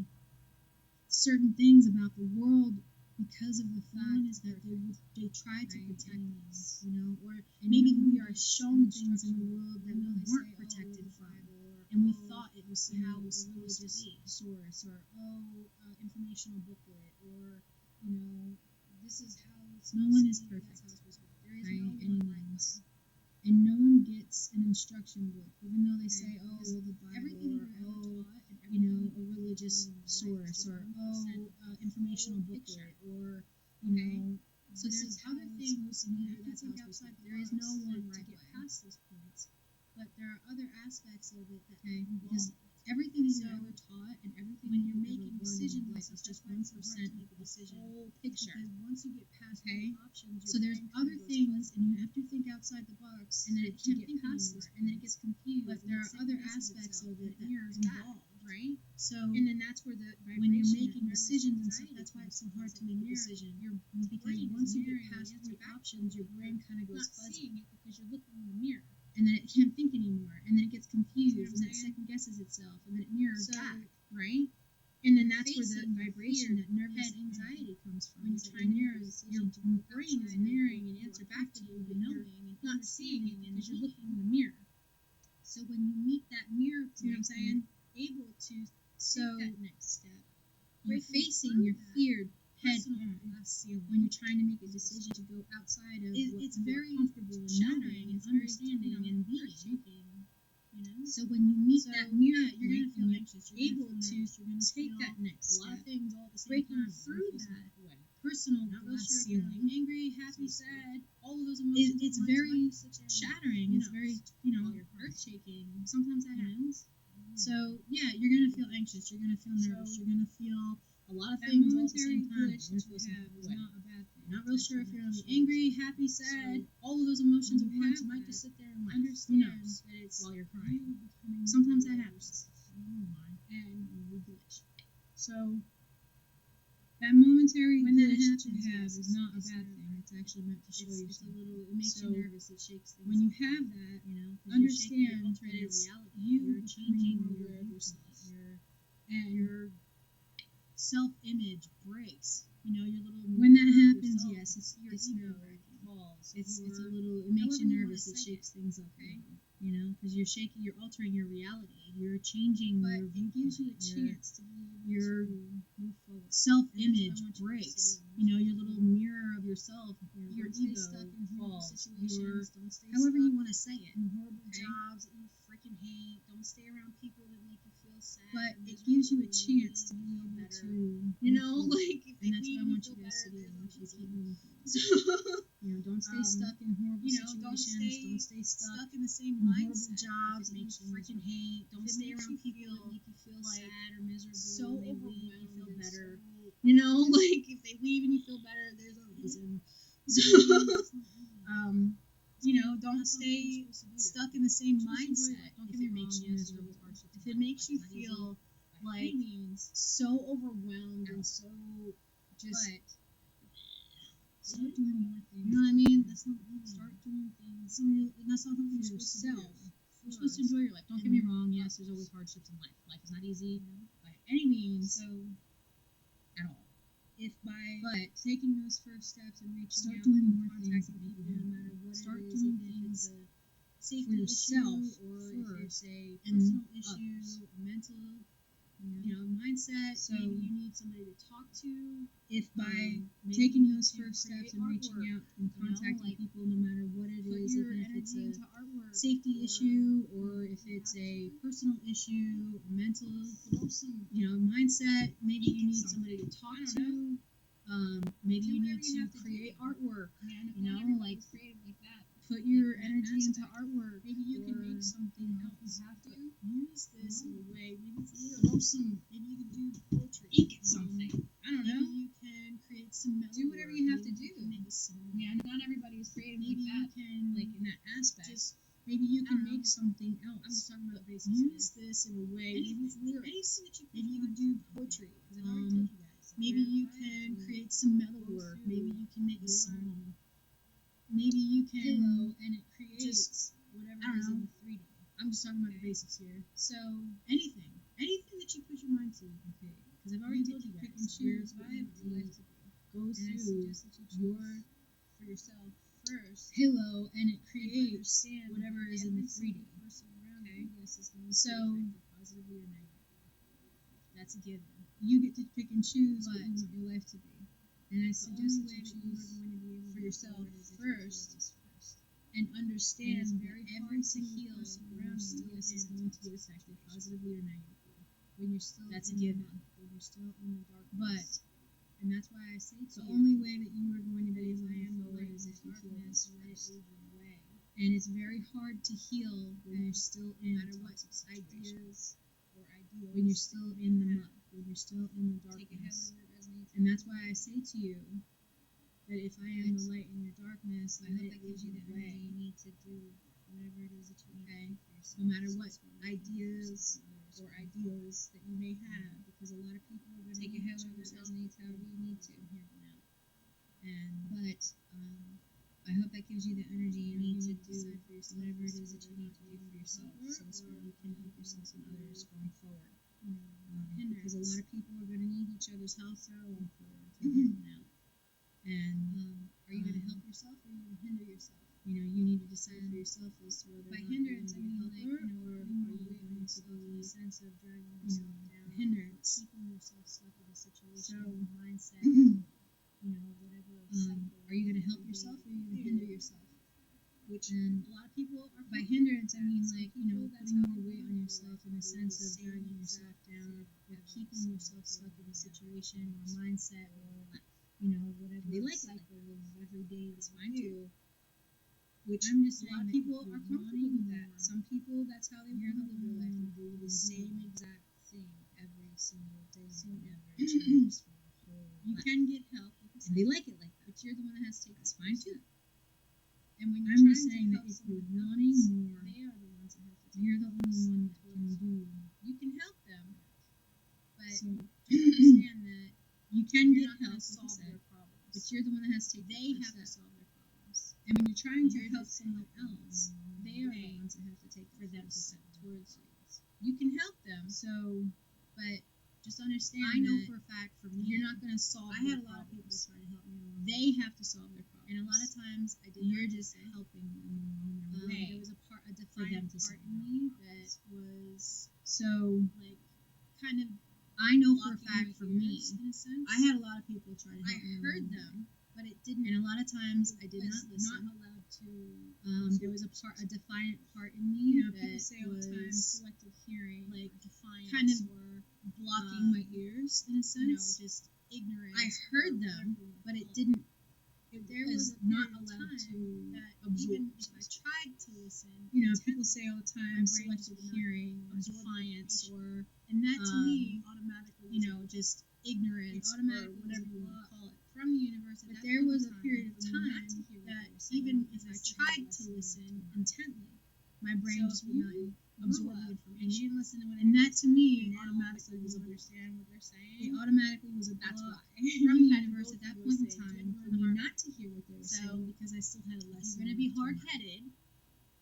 certain things about the world because of the fact that they try to protect us, or maybe we are shown things in the world that we weren't protected from. And we thought it was how it was supposed to be. Source or informational booklet or this is how it's. No one is perfect. There is no anyone's, and no one gets an instruction book, even though they say, the Bible, or a religious source, or informational booklet, or So there's other things, that's outside. There is no one to get past those points. But there are other aspects of it that because everything that you're ever taught and everything when that you're you're making decisions decisions, like it's just 1% 1% of of the the whole picture. Because once you get past Okay? the options, So there's other things, and you have to think outside the box, and then it can't think past this, and then it gets confused. But there are other aspects of it that mirrors involved, right? So And then that's where the when you're vibration making and decisions and stuff, anxiety that's why it's so comes hard from. to make a Mirror, decision. Because brain is once you get mirroring past the three answer back options, your brain kind of You're goes not fuzzy. seeing it because you're looking in the mirror. And then it can't think anymore, and then it gets confused, See what I'm and then it saying? second guesses itself, and then it mirrors So, back. right? And then that's where Facing the your vibration, fear, that nervous head anxiety comes from. when When you're you're trying trying to to make a your decision to go brain is outside mirroring of an what answer you're back to you, but comfortable knowing and not seeing it understanding because you're and looking in the mirror. So when you meet that mirror point, See what I'm saying? able to So take that next step, you're breaking facing through your that fear head personal on glass ceiling. when you're trying to make a decision to go outside of what It's you are very comfortable in shattering, knowing and it's very, understanding and being. earth-shaking, So when you meet So, that mirror yeah, you're gonna point feel and anxious. you're You're gonna able feel nervous. to You're gonna take feel that next a lot of step, things all at the same breaking time. through You're gonna feel that some way. personal Not real glass sure if ceiling, you're angry, happy, sad, all of those it, emotions. it's at once very might just sit there and, shattering. who It's knows, very, while you're crying. earth-shaking. Sometimes that You know? happens. So yeah, you're gonna feel anxious. You're gonna feel nervous. You're gonna feel a lot of That things all at the momentary same time. glitch You're that gonna you feel some have is way. not a bad thing. Not real sure if you're gonna be Actually, angry, happy, sad, all of those emotions when at you once. have You might that, just sit there and laugh. understand Who knows? that it's While you're crying. you becoming Sometimes more that aware of happens. yourself. And you glitch. So That momentary when that glitch happens, that you have yes, is not a it's bad nerve-wracking. thing. It's actually meant to show you it's a something. little. It makes So, you nervous. It shakes things. When you up, have that, 'cause understand you're altering that your it's reality. you You're changing becoming more your aware of viewpoint. yourself. And your self-image breaks. Your little. When that mirror of happens, yourself, yes, it's your it's ego nerve-wracking. falls. It's a Your- little. It makes however you you wanna nervous. It say shakes things up. Okay. Because you're shaking. You're altering your reality. You're changing But your it viewpoint. gives you a your chance to be able your to move forward. self-image And that's what I want you to breaks. consider. Your little mirror of yourself. Your Don't stay ego stuck in horrible falls. situations. Your Don't stay however stuck you want to say it. in horrible Okay? jobs that you freaking hate. Don't stay around people that make you feel sad. But or it gives you a miserable. chance to You be feel able better. to, Like if and they that's leave what I you want feel you guys to better, do. I there's want you to always keep hope. moving forward. So, Don't stay stuck in horrible don't situations. stay Don't stay stuck in the same in horrible mindset. jobs If that it you makes you freaking miserable. hate. Don't If it stay makes around you people feel that make you feel like sad or miserable. so and they leave, you overwhelmed feel and better. like if they leave and you feel better, there's a reason. So, don't stay stuck in the same mindset. Don't If get me it makes wrong, you yes, there's miserable. always hardships If in it life. makes you It's not easy feel by like any means, so overwhelmed and so just start doing more things. you know what I mean? That's not Start doing things that's not something for you're supposed to do. yourself. You're supposed to enjoy your life. Don't get me wrong. Yes, there's always hardships in life. Life is not easy by any means at all. If by But taking those first steps and reaching start out doing and more things contacting that make people, you no happy. matter what Start it is, doing even if things it's a safety for yourself issue or if first it's a and personal issue, others. a mental, mindset. So maybe you need somebody to talk to. If by Maybe taking you those need to first steps create and reaching artwork, out and contacting like, people, no matter what it put is, your even if it's energy a into artwork, safety or, issue or if it's a personal issue, a mental, mindset, maybe you need somebody to talk to. Maybe you need to create artwork. Like creative like that. put your that energy into aspect. artwork. Maybe you can make or, something else. You have to Use this in a way. Maybe it's maybe you can do poetry. ink at something. I don't Maybe know. you can create some metal. Do whatever you have to Maybe do. you can make a song. Not everybody is creative Maybe like that. you can Like in that aspect. maybe you can I don't make something else. I'm just talking about the basics. Use this in a way. Maybe it's lyrics. Anything that you Maybe you can do poetry. I've already told you guys. Maybe you can create some metal work. Maybe you can make a song. Maybe you can and it creates just whatever I don't is in know. the 3D. I'm just talking about the basics here. So anything that you put your mind to. Okay, because I've already told you guys. Pick and choose what you want your life to be. Go And I through suggest that you choose for yourself first. pillow and it And creates understand whatever that is in the every 3D. single person around Okay? you, yes, is going So, to affect you positively or negatively. That's a given. You get to pick and choose what But you want your life to be. And I The suggest only that way you that you are choose going to be able for to yourself move forward is if you first. feel this first. And understand And it's that very every hard to single heal person when around you're you still is in going to a get toxic affected situation. positively or negatively. When you're still That's a in the given. muck, when you're still in the darkness. But And that's why I say to the you, only way that you are going to that be if able I to am move the forward light is in if the you heal darkness, this let it first. lead your way. And it's very hard to heal when you're still in no matter what ideas or ideals, when you're still in the mud, when you're still in the take it darkness. however it resonates. And that's why I say to you that if I am the light in your darkness, I hope that gives you the energy you need to do whatever it is that you need to do for yourself. No matter what ideas or ideals that you may have, because a lot of people are going to take it however it resonates, however you need to. Here and now. And but I hope that gives you the energy you need to do whatever it is that you need to do for yourself, so this way you can help yourself and others going forward. Because a lot of people are going to need each other's help going forward from here on out. And are you going to help yourself or are you going to hinder yourself? You know, you need to decide for yourself as to whether by or not hindrance, I you're mean, going to like, help her, or are you going to be in the sense of dragging yourself down, hindrance, keeping yourself stuck in a situation, so, or mindset, whatever cycle. Are you going to help yourself or are you going to hinder yourself? And a lot of people are by hindrance, I mean like putting more weight on yourself in the sense of dragging yourself down, or keeping yourself stuck in a situation or mindset, or whatever they like cycle of every day it's fine too. Which I'm just a lot saying of people are comfortable with that. Some people, that's how they want to live their life. They do the same exact thing every single day. Same. Never changes for the whole You life. can get help, And they like it like that. but you're the one that has to take That's fine too. And when I'm just saying that if you're wanting more, they are the ones that have to take you're the only one that can do. You can help them, but So understand that you can you're get not help, gonna solve like I said, their problems. but you're the one that has to take. They the have to first step. solve their problems. And when you're trying to You're help just someone helping else, they are the ones that have to take for the them to first step step towards you. You can help them, So but just understand. I know that for a fact for me, you're not going to solve. I had a their lot of people problems. try to help me along. They have to solve their problems. And a lot of times I did You're not just say, helping them along their way. There was a them defiant to part solve in their me problems. that was So like kind of. I know for a blocking fact my for me, ears, in a sense. I had a lot of people try to I help me heard along the them, way. but it didn't. And a lot of times I did was not listen. Not allowed to. There was a defiant part in me that people say all the time was selective hearing, like defiance, kind of or blocking my ears in a sense. just ignorance. I heard or them, whatever you but it call didn't. It There was was not period of allowed time to that absorb. even if I tried to listen, People say all the time my brain selective just would not hearing or absorb defiance or and that to me automatically, just ignorance or automatically whatever was a you want to block call it. from the universe. But there was a period of time that even if I tried to listen intently, my brain just would not absorb the and you information. didn't listen to what And that to me and now automatically was a you block. understand what they're It saying. automatically was a That's block why. from the You had to universe go at that through point in those stages. time You for had to me learn not to hear what they were So, saying because I still had a lesson. You're gonna be to learn. hard headed.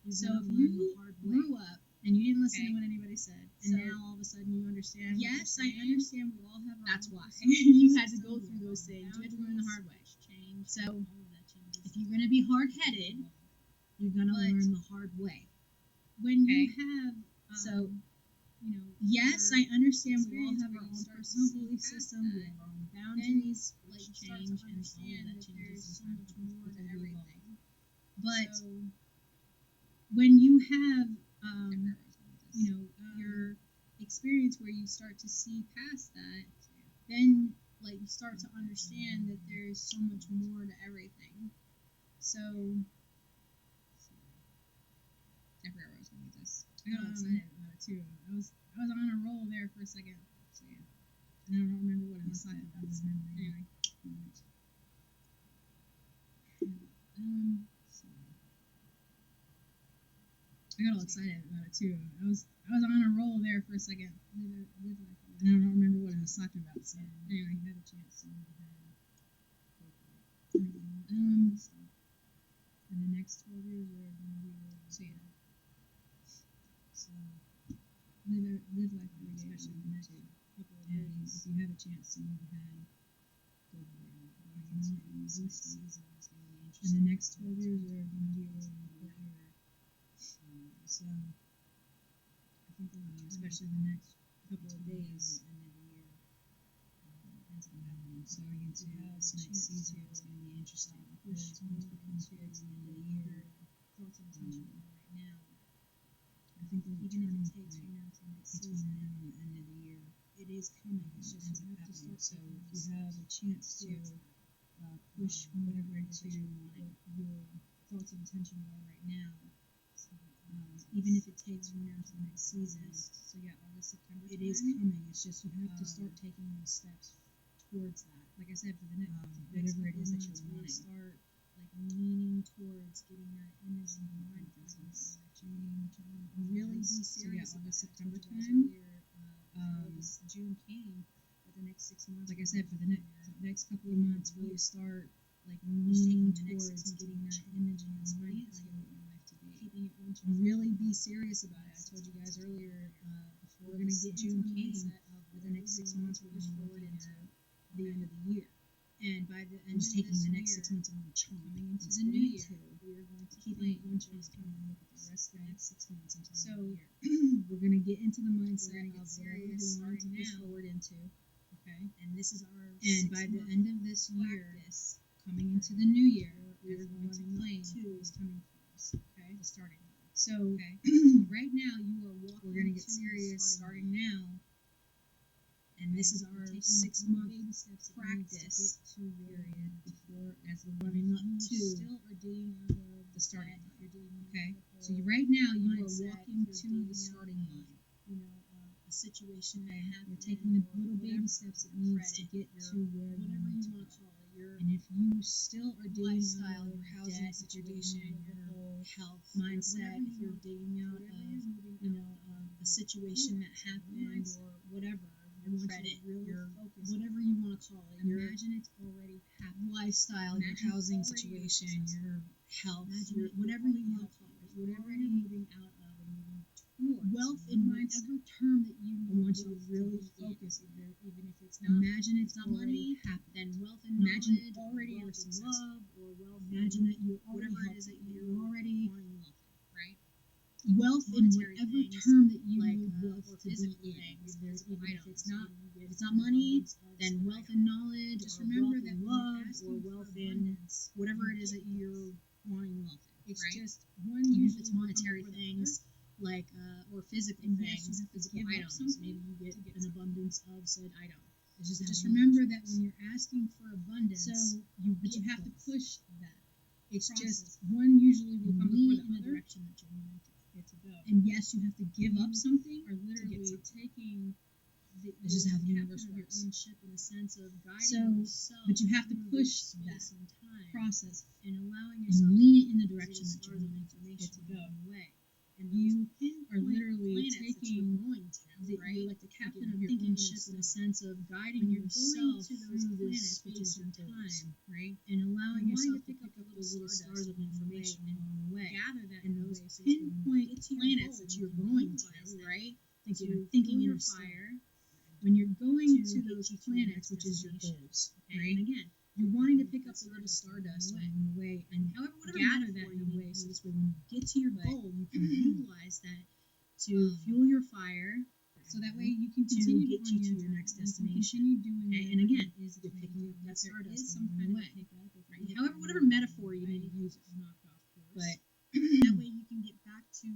You're So gonna if learn you the hard way. grew up, And you didn't listen Okay. to what anybody said, and So, now all of a sudden you understand. yes, what I they're saying. understand we all have our That's own why personal you had to system, go we through have those our things. You had to learn the hard way. boundaries, change, So, all of that changes. If you're gonna be hard headed, you're gonna But learn the hard way. when you Okay. have, So, yes, your I understand we all experience have where our you own start to personal see belief past system, we that, have our own boundaries, like which you start change, to and all of understand that that changes there's in so time much because more to we evolve. everything. But So, when you have, you know, your experience where you start to see past that, then like you start to understand that there's so much more to everything. So, I forgot where I was going with this. I got all excited about it too. I was on a roll there for a second. So yeah, and I don't remember what I was talking about. So, anyway. So I got all excited about it too. I was on a roll there for a second. And I don't remember what I was talking about. So anyway, you had a chance to move ahead. In the next 12 years, we're going to be so yeah. So live life every day, especially in the next couple of days. If you have a chance to move ahead, go for it. These seasons going to be interesting. In the next 12 years, are going to be a really important year. So I think especially the next couple of days, end of the year, so going into this next season is going to be interesting. There's more to come towards the end of the year. Thoughts and intentions right now. I think there's a Even turning if it takes point you now to next between season, now and the end of the year. it is coming. It's just ends you up have to happening. start So taking if you have a chance to towards that. push whatever it is that you want, your thoughts of attention you are right now, even if it takes from now to the next season. So yeah, August, September. It is coming. It's just you have to start taking those steps towards that. Like I said, for the next whatever it is that you're really wanting. start like leaning towards getting that image in your mind for this change. Really be So yeah, serious. August, September time. This June came, but the next 6 months. Like I said, for the next couple of months, really start like leaning towards getting that image in your mind how you want your life to be. Keeping it one Really be serious about it. I told you guys earlier before we're gonna get June came, but the next 6 months we're gonna forward into the end of the year. And by the end just of taking this the next year, 6 months and one chunk coming into and the new year, splitting we are going to keeping it plan one chunk based and on then look at the rest of the next 6 months until So, the year. We're gonna get into the mindset We're gonna get of whatever serious we want to starting push now. forward into. Okay. and this is our And by the 6-month end of this year, practice, coming into the new year, we are as going winter to plane to is coming for us. Okay. the starting line. So Okay. right now you are walking. We're gonna get to the serious starting starting now. And this is our 6-month baby steps practice to get to period before as we're running up you to still are digging out of the starting that, line. If you're digging out Okay? of the So hole right now you are mindset, walking if to you're the digging starting out of, line. A situation that Okay, happened. you're taking the or little baby whatever, steps it your needs to credit, get your to where you whatever want you to want go. to call it, your And if you still are digging lifestyle, out of your housing debt, if you're situation, digging out of your the whole health mindset, whatever if you're digging out whatever of you're moving a situation that happened mindset, or whatever, I want credit, you to really your focus. whatever you want to call it. Imagine it's already happened. lifestyle, Imagine your housing already situation, exists. your health, Imagine your it whatever already you want to happened. call it, It's whatever already you're moving out of and moving towards wealth your in mindset. whatever term that you I want you to wealth really be in. focus, even if it's not. Imagine It's not money. happened. Then wealth and Imagine knowledge, already or wealth are in successful. love, or wealth. Imagine in that you're already whatever it is that healthy, you're already wanting wealth in, right? wealth in Monetary whatever things, term that you like, need wealth or to be physical in. things, Even physical if items. it's not Maybe you if get it's not money, abundance of then some wealth item. and knowledge, Just or remember wealth that and when you're love, asking or for wealth in abundance, whatever you it is get that you're wanting wealth in. It's right? just one Even if usually it's will come monetary before the things, other. like Or physical and yes, things, you have to physical give up items. something Maybe you get to get an something. abundance of said item. It's just But just how you remember choose. that when you're asking for abundance, So but you get have to both. push that. It's Process just one usually will and come lean before in the the other. direction that you're wanting to Get to go. And yes, you have to give up something Are to get literally something. taking It's just how the captain universe of your works. own ship in the sense of guiding So, yourself. but you have to through push this that space and time process and allowing and yourself lean it in the to direction that you're stars of wanting to information get to go. along the way. And You are literally planets that taking you're going to, right? You're like the captain You're of your thinking own in ship in a a sense of guiding when you're yourself going to through those this planets, which is space your and time, right? and allowing You're wanting yourself to pick up up the those little stars of along the way information and along the way. gather that And those information so when you pinpoint get to your planets goal, that you you're can going to, utilize that right? to Thinking fuel in your a star. fire. When you're going to to get those you to your planets, next which is your destination. goals, Okay? right? And again, You're wanting to you pick get up the little stardust stardust along the way. along the way, and However, whatever gather metaphor that you in a need way to so use this way when you get to your But- goal, you can utilize that to fuel your fire, So that way you can to continue get on you to your your next journey. You can destination. continue doing Okay, whatever and again, it is that you're you picking need up to that do. If there stardust is some along kind the of way. a hiccup, if Right? you hit However, that whatever wall metaphor you along need the to way, use it. knocked off course. But that way you can get back to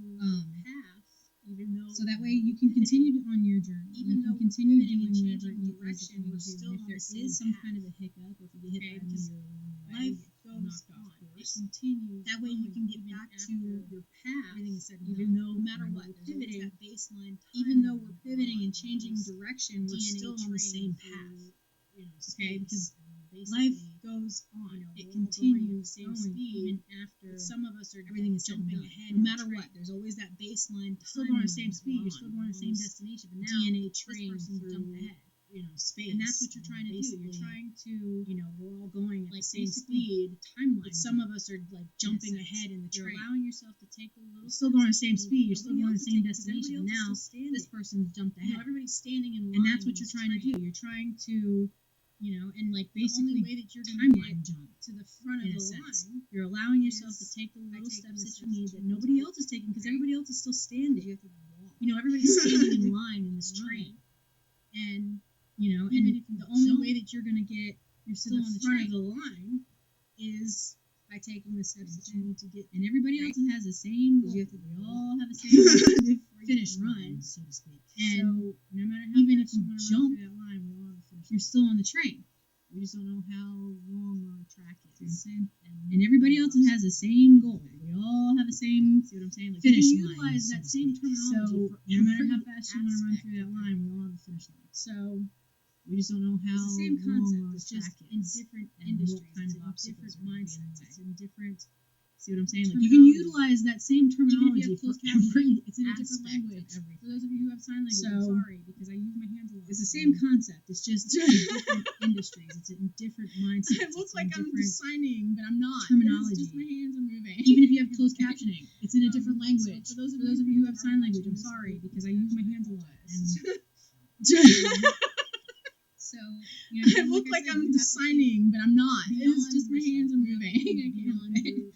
path, even though so that way you can continue on your journey. even You though can continue pivoting doing and whatever changing it is that direction, you we're need to do. still And if on there the is same some kind of path. a hiccup, or if you get hit Okay, by a because meteor along the way, life you get goes knocked on. off It course. continues. That way you can get even back after to your path, everything is said and even done. though No matter when what, we're there's always pivoting, that baseline even though time we're pivoting and changing this direction, we're DNA still on the same train path. through, Okay, because and life basically, goes on. you know, It we're all going at the continues same going speed, even after but some of us are everything is said and jumping done. ahead No in the matter train. what, there's always that baseline. You're still going at the same timeline speed. You're on. still going at the same destination. But now DNA this train person through jumped ahead. Space, And that's what you're trying to do. You're basically, trying to, we're all going at like, the same basically speed. Timeline. but some of us are like jumping jumping ahead in the You're train. You're allowing allowing yourself to take a little. You're still going at the same speed. You're still going at the same destination. destination. Now this person's jumped You know, ahead, everybody's standing in line. and that's what in you're this trying to train. do. You're trying to, and like The only basically way that you're going to timeline get jump to the front of in a the sense. line You're allowing yourself to is take the by little taking steps the that you steps need that that you nobody need to else is taking because right? everybody else is still standing. you have to walk. Everybody's standing in line in this Right. train. And And even if you the only don't, way that you're going to get you're to still the on the front train of the line is by taking the steps that you Okay. need to get. and everybody Right. else has the same Because goal. you have to We go all have the same finish run, so to speak. And And no matter how even if fast you wanna run jump, through that line, we're on the finish you're still on the train. We just don't know how long our track is. Insane. And everybody else has the same goal. We all have the same. See what I'm saying? Like finish line. Utilize that same terminology. So no matter how fast you want to run through that line, we all have a finish line. So we just don't know how it's the same concept. Long our it's just track in is different and industries. What kind it's of obstacles different mindsets. It's in different. See what I'm saying? Like you can utilize that same terminology for every. It's in a different language. For those of you who have sign language, I'm sorry because I use my hands a lot. It's the same concept. It's just in different industries. It's in different mindsets. I look like I'm signing, but I'm not. Terminology. It's just my hands are moving. Even if you have closed captioning, it's in a different language. So for those of you who have sign language, I'm sorry because I use my hands a lot. So I look like I'm signing, but I'm not. It's just my hands are moving. I can't help it.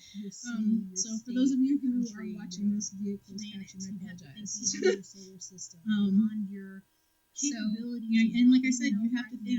So for those of you who are watching this via closed caption, I apologize. Beyond your solar system, beyond your capabilities, and like I said, you have to think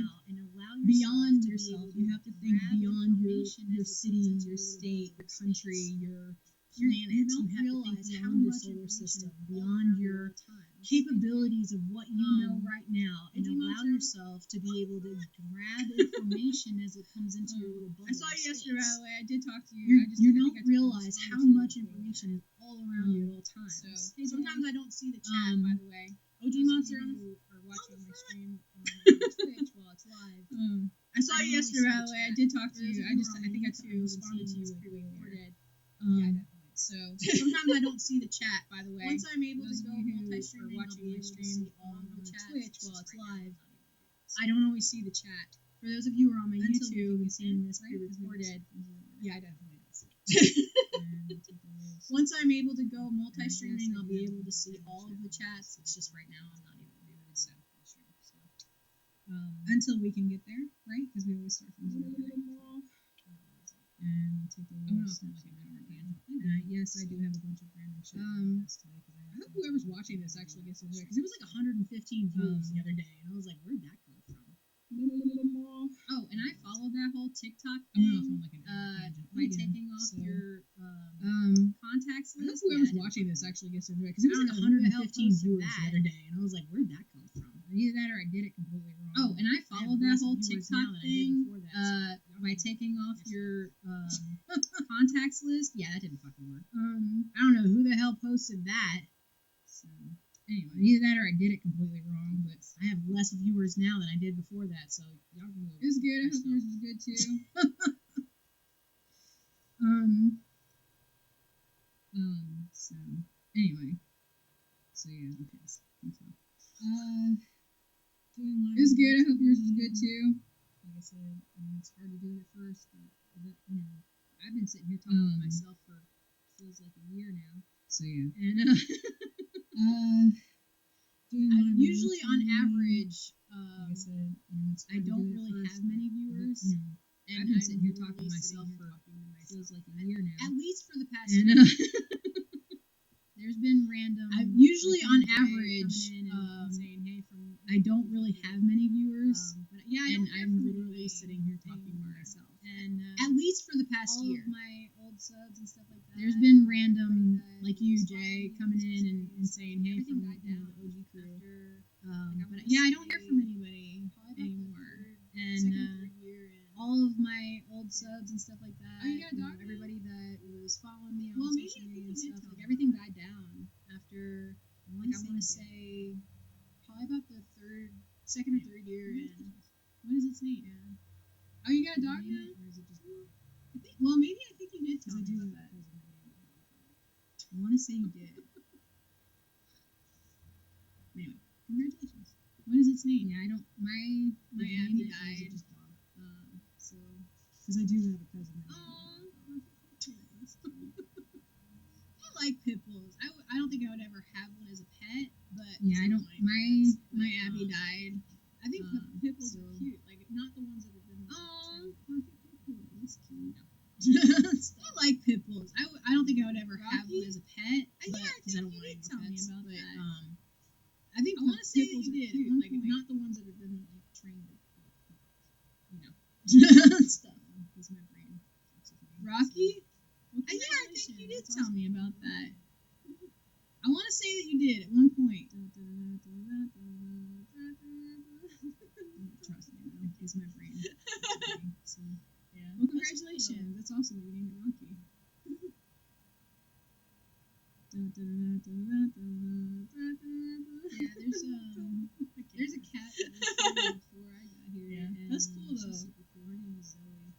beyond yourself. You have to think beyond your city, your state, your country, your planet. You don't realize how beyond your much solar system, beyond your capabilities of what you know right now, and allow yourself to be able to grab information as it comes into your little bubble. I saw you yesterday, by the way. I did talk to you. You don't realize how much information is all around you at all times. So, sometimes I don't see the chat, by the way. OG Monster who are watching my stream on Twitch while it's live. I saw you yesterday, by the way. I did talk to you. I think I responded to you pre-recorded. So sometimes I don't see the chat, by the way. Once I'm able to go multi-streaming, watching my stream on Twitch while it's live, I don't always see the chat. For those of you who are on my YouTube and seeing this pre-recorded, yeah, I definitely don't see Once I'm able to go multi-streaming, I'll be able to see all of the chats. It's just right now I'm not able to do it. So until we can get there, right? Because we always start from zero. And take a little step yes, I do have a bunch of random shit. I hope whoever's watching this actually gets it because it was like 115 views the other day, and I was like, where'd that come from? Oh, and I followed that whole TikTok thing by taking off your contacts list. I hope whoever's watching this actually gets it because it was like 115 viewers the other day, and I was like, where'd that come from? Either that or I did it completely wrong. Oh, and I followed that whole TikTok thing by taking off your contacts list. Yeah, that didn't fucking work. I don't know who the hell posted that. So anyway, either that or I did it completely wrong. But I have less viewers now than I did before that. So y'all can go. It was good. I hope yours was good too. So anyway, so yeah, I'm pissed. It was good. I hope yours was good too. Like I said, it's hard to do it at first, but I've been sitting here talking to myself for feels like a year now. So yeah, and usually on average, like I said, I don't really have many viewers. And I've been sitting here talking to myself for feels like a year now. At least for the past year. There's been random. Usually on average, saying, hey, from I don't really have many viewers. But yeah, I'm literally sitting here talking to myself. And at least for the past year. All of my old subs and stuff like that. There's been random, like you, Jay, coming in and saying, hey, from the OG crew. But yeah, I don't hear from anybody anymore. And all of my old subs and stuff like that. Oh, you got a dog? Everybody that was following me on social media and stuff, like everything died down after, like I want to say, probably about the second or third year. And what is its name? Yeah. Oh, you got a dog now? Or is it just dog? I think you did tell me about that. I want to say you did. Anyway, congratulations. What is its name? Yeah, I don't. My Abby died. So, because I do have a cousin. I like pit bulls. I don't think I would ever have one as a pet, but yeah, I don't. My Abby died. I think pit bulls are cute, like not the ones that have been. That's cute. I like pit bulls. I don't think I would ever have one as a pet. Because I don't want to tell me about that. I think I want to say that you did, cute, like not the ones that have been like trained, stuff. Because my brain. Rocky? Well, yeah, I think you did tell me about that. I want to say that you did at one point. Trust me, though, because my brain. there's a cat that was here before I got here. Yeah, and, that's cool though. She's super cool. Her name is Zoe.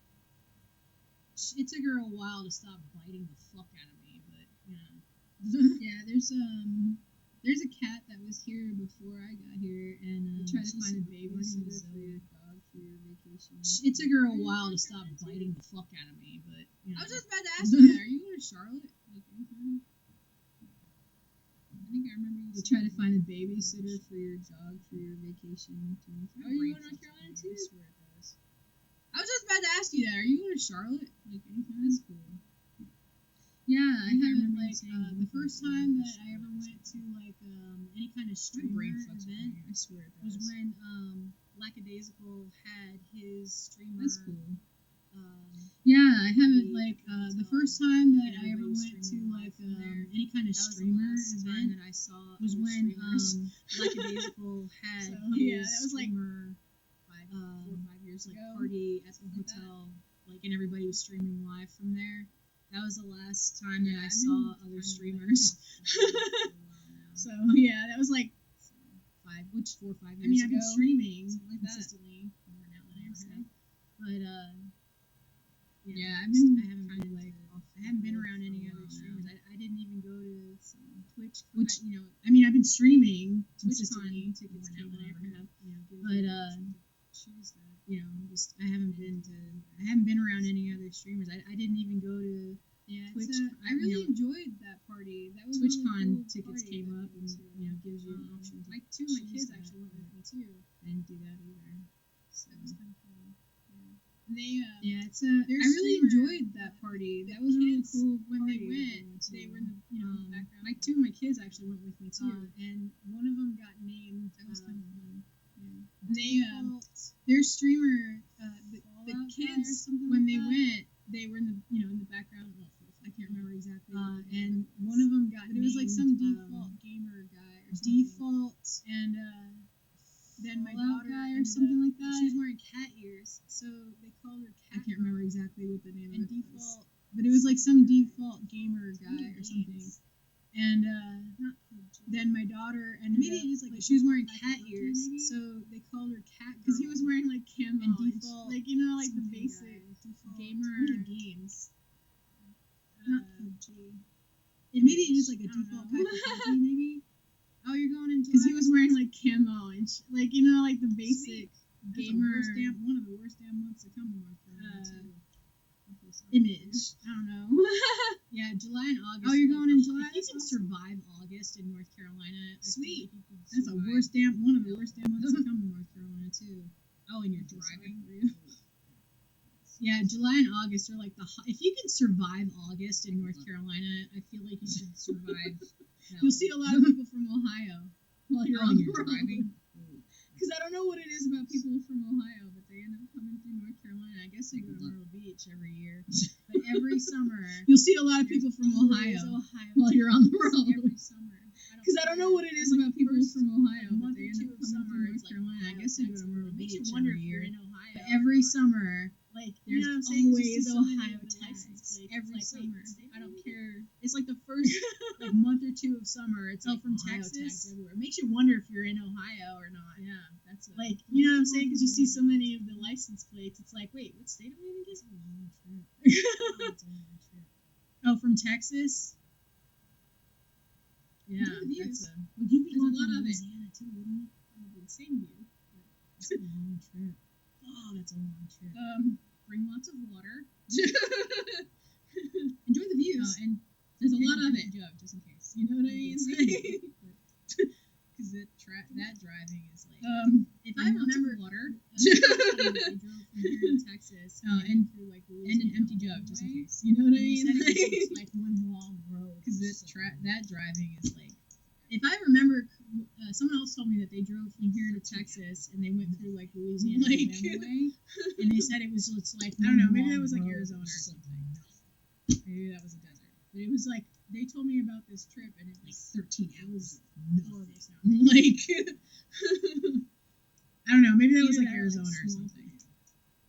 It took her a while to stop biting the fuck out of me, but yeah, there's a cat that was here before I got here, and we tried to find a babysitter for your dog for your vacation. It took her a while to stop biting the fuck out of me, but I was just about to ask you that. Are you going to Charlotte? Like anytime? I think I remember you. We tried to find a babysitter for your dog for your vacation. Oh, are you going to North Carolina too? I swear it does. I was just about to ask you that. Are you going to Charlotte? Like anytime? That's cool. Yeah, I haven't the first time that I ever went to any kind of streamer event I swear it was does. when Lackadaisical had his streamer. That's cool. Yeah, I haven't the first time that I ever went to any kind of streamer event that I saw was when Lackadaisical had his that was like streamer 4 or 5 years ago. Party at the hotel, and everybody was streaming live from there. That was the last time that I saw other streamers. So yeah, that was 4 or 5 years ago. I mean, I've been streaming consistently more now than I ever have. But I haven't been around any other streamers. I didn't even go to Twitch, which I've been streaming consistently. Tickets came up, but I haven't been around any other streamers. I didn't even go to Twitch. I really enjoyed that party. That was TwitchCon. Cool tickets party came up and gives you an option. Two of my kids actually went with me too. I didn't do that either. So that was kind of fun. Yeah. I really enjoyed that party. That was really cool. When they went, they were in the background. Two of my kids actually went with me too, and one of them got named. That was kind of fun. Yeah. Their streamer, the kids when they went, they were in the background. I can't remember exactly. And one of them got. But it was some default gamer guy or something. Default and. Then my daughter guy or something like that. She was wearing cat ears, so they called her Cat. I can't remember exactly what the name of it was. But it was some default gamer guy or something. And then my daughter and maybe it is she was wearing cat ears, so they called her Cat because he was wearing camo and default, the basic default gamer games. Not PUBG. And maybe it is a default pack of PUBG, maybe. Oh, you're going into because he was wearing camo and the basic gamer. One of the worst damn months to come to North Carolina. Image. I don't know. Yeah, July and August. Oh, you're going in July. If you can survive August in North Carolina, sweet. That's one of the worst damn months to come to North Carolina too. Oh, and you're driving. Yeah, July and August are if you can survive August in North Carolina, I feel like you should survive. You'll see a lot of people from Ohio while you're driving. Because I don't know what it is about people from Ohio, but they end up coming through North Carolina. I guess they go to Myrtle Beach every year. But every summer, you'll see a lot of people from Ohio while you're on the road. Every summer. Because I don't know what it is about people from Ohio, but they end up coming through North Carolina. I guess they go to Myrtle Beach every year. But every summer, there's always Ohio license plates every summer. I don't care. It's the first month or two of summer. It's from Ohio Texas everywhere. It makes you wonder if you're in Ohio or not. Yeah, that's you know what I'm saying? Because you see so many of the license plates. It's wait, what state am I in again? It's a long trip. Oh, from Texas. Yeah, that's you'd be going to Louisiana too, wouldn't you? Same view. It's a long trip. Oh, that's a long trip. Bring lots of water. Enjoy the views. And there's a lot of it. Jug, just in case. You know what I mean? Because that driving is if I remember water. I drove from here to Texas and through an empty jug, just in case. You know what I mean? It's one long road. Because that driving is if I remember, someone else told me that they drove from here to Texas and they went through Louisiana way, and they said it was I don't know, maybe that was Arizona or something. Maybe that was a desert. But it was they told me about this trip and it was 13 hours. Horrible sound. I don't know, maybe that was Arizona or something.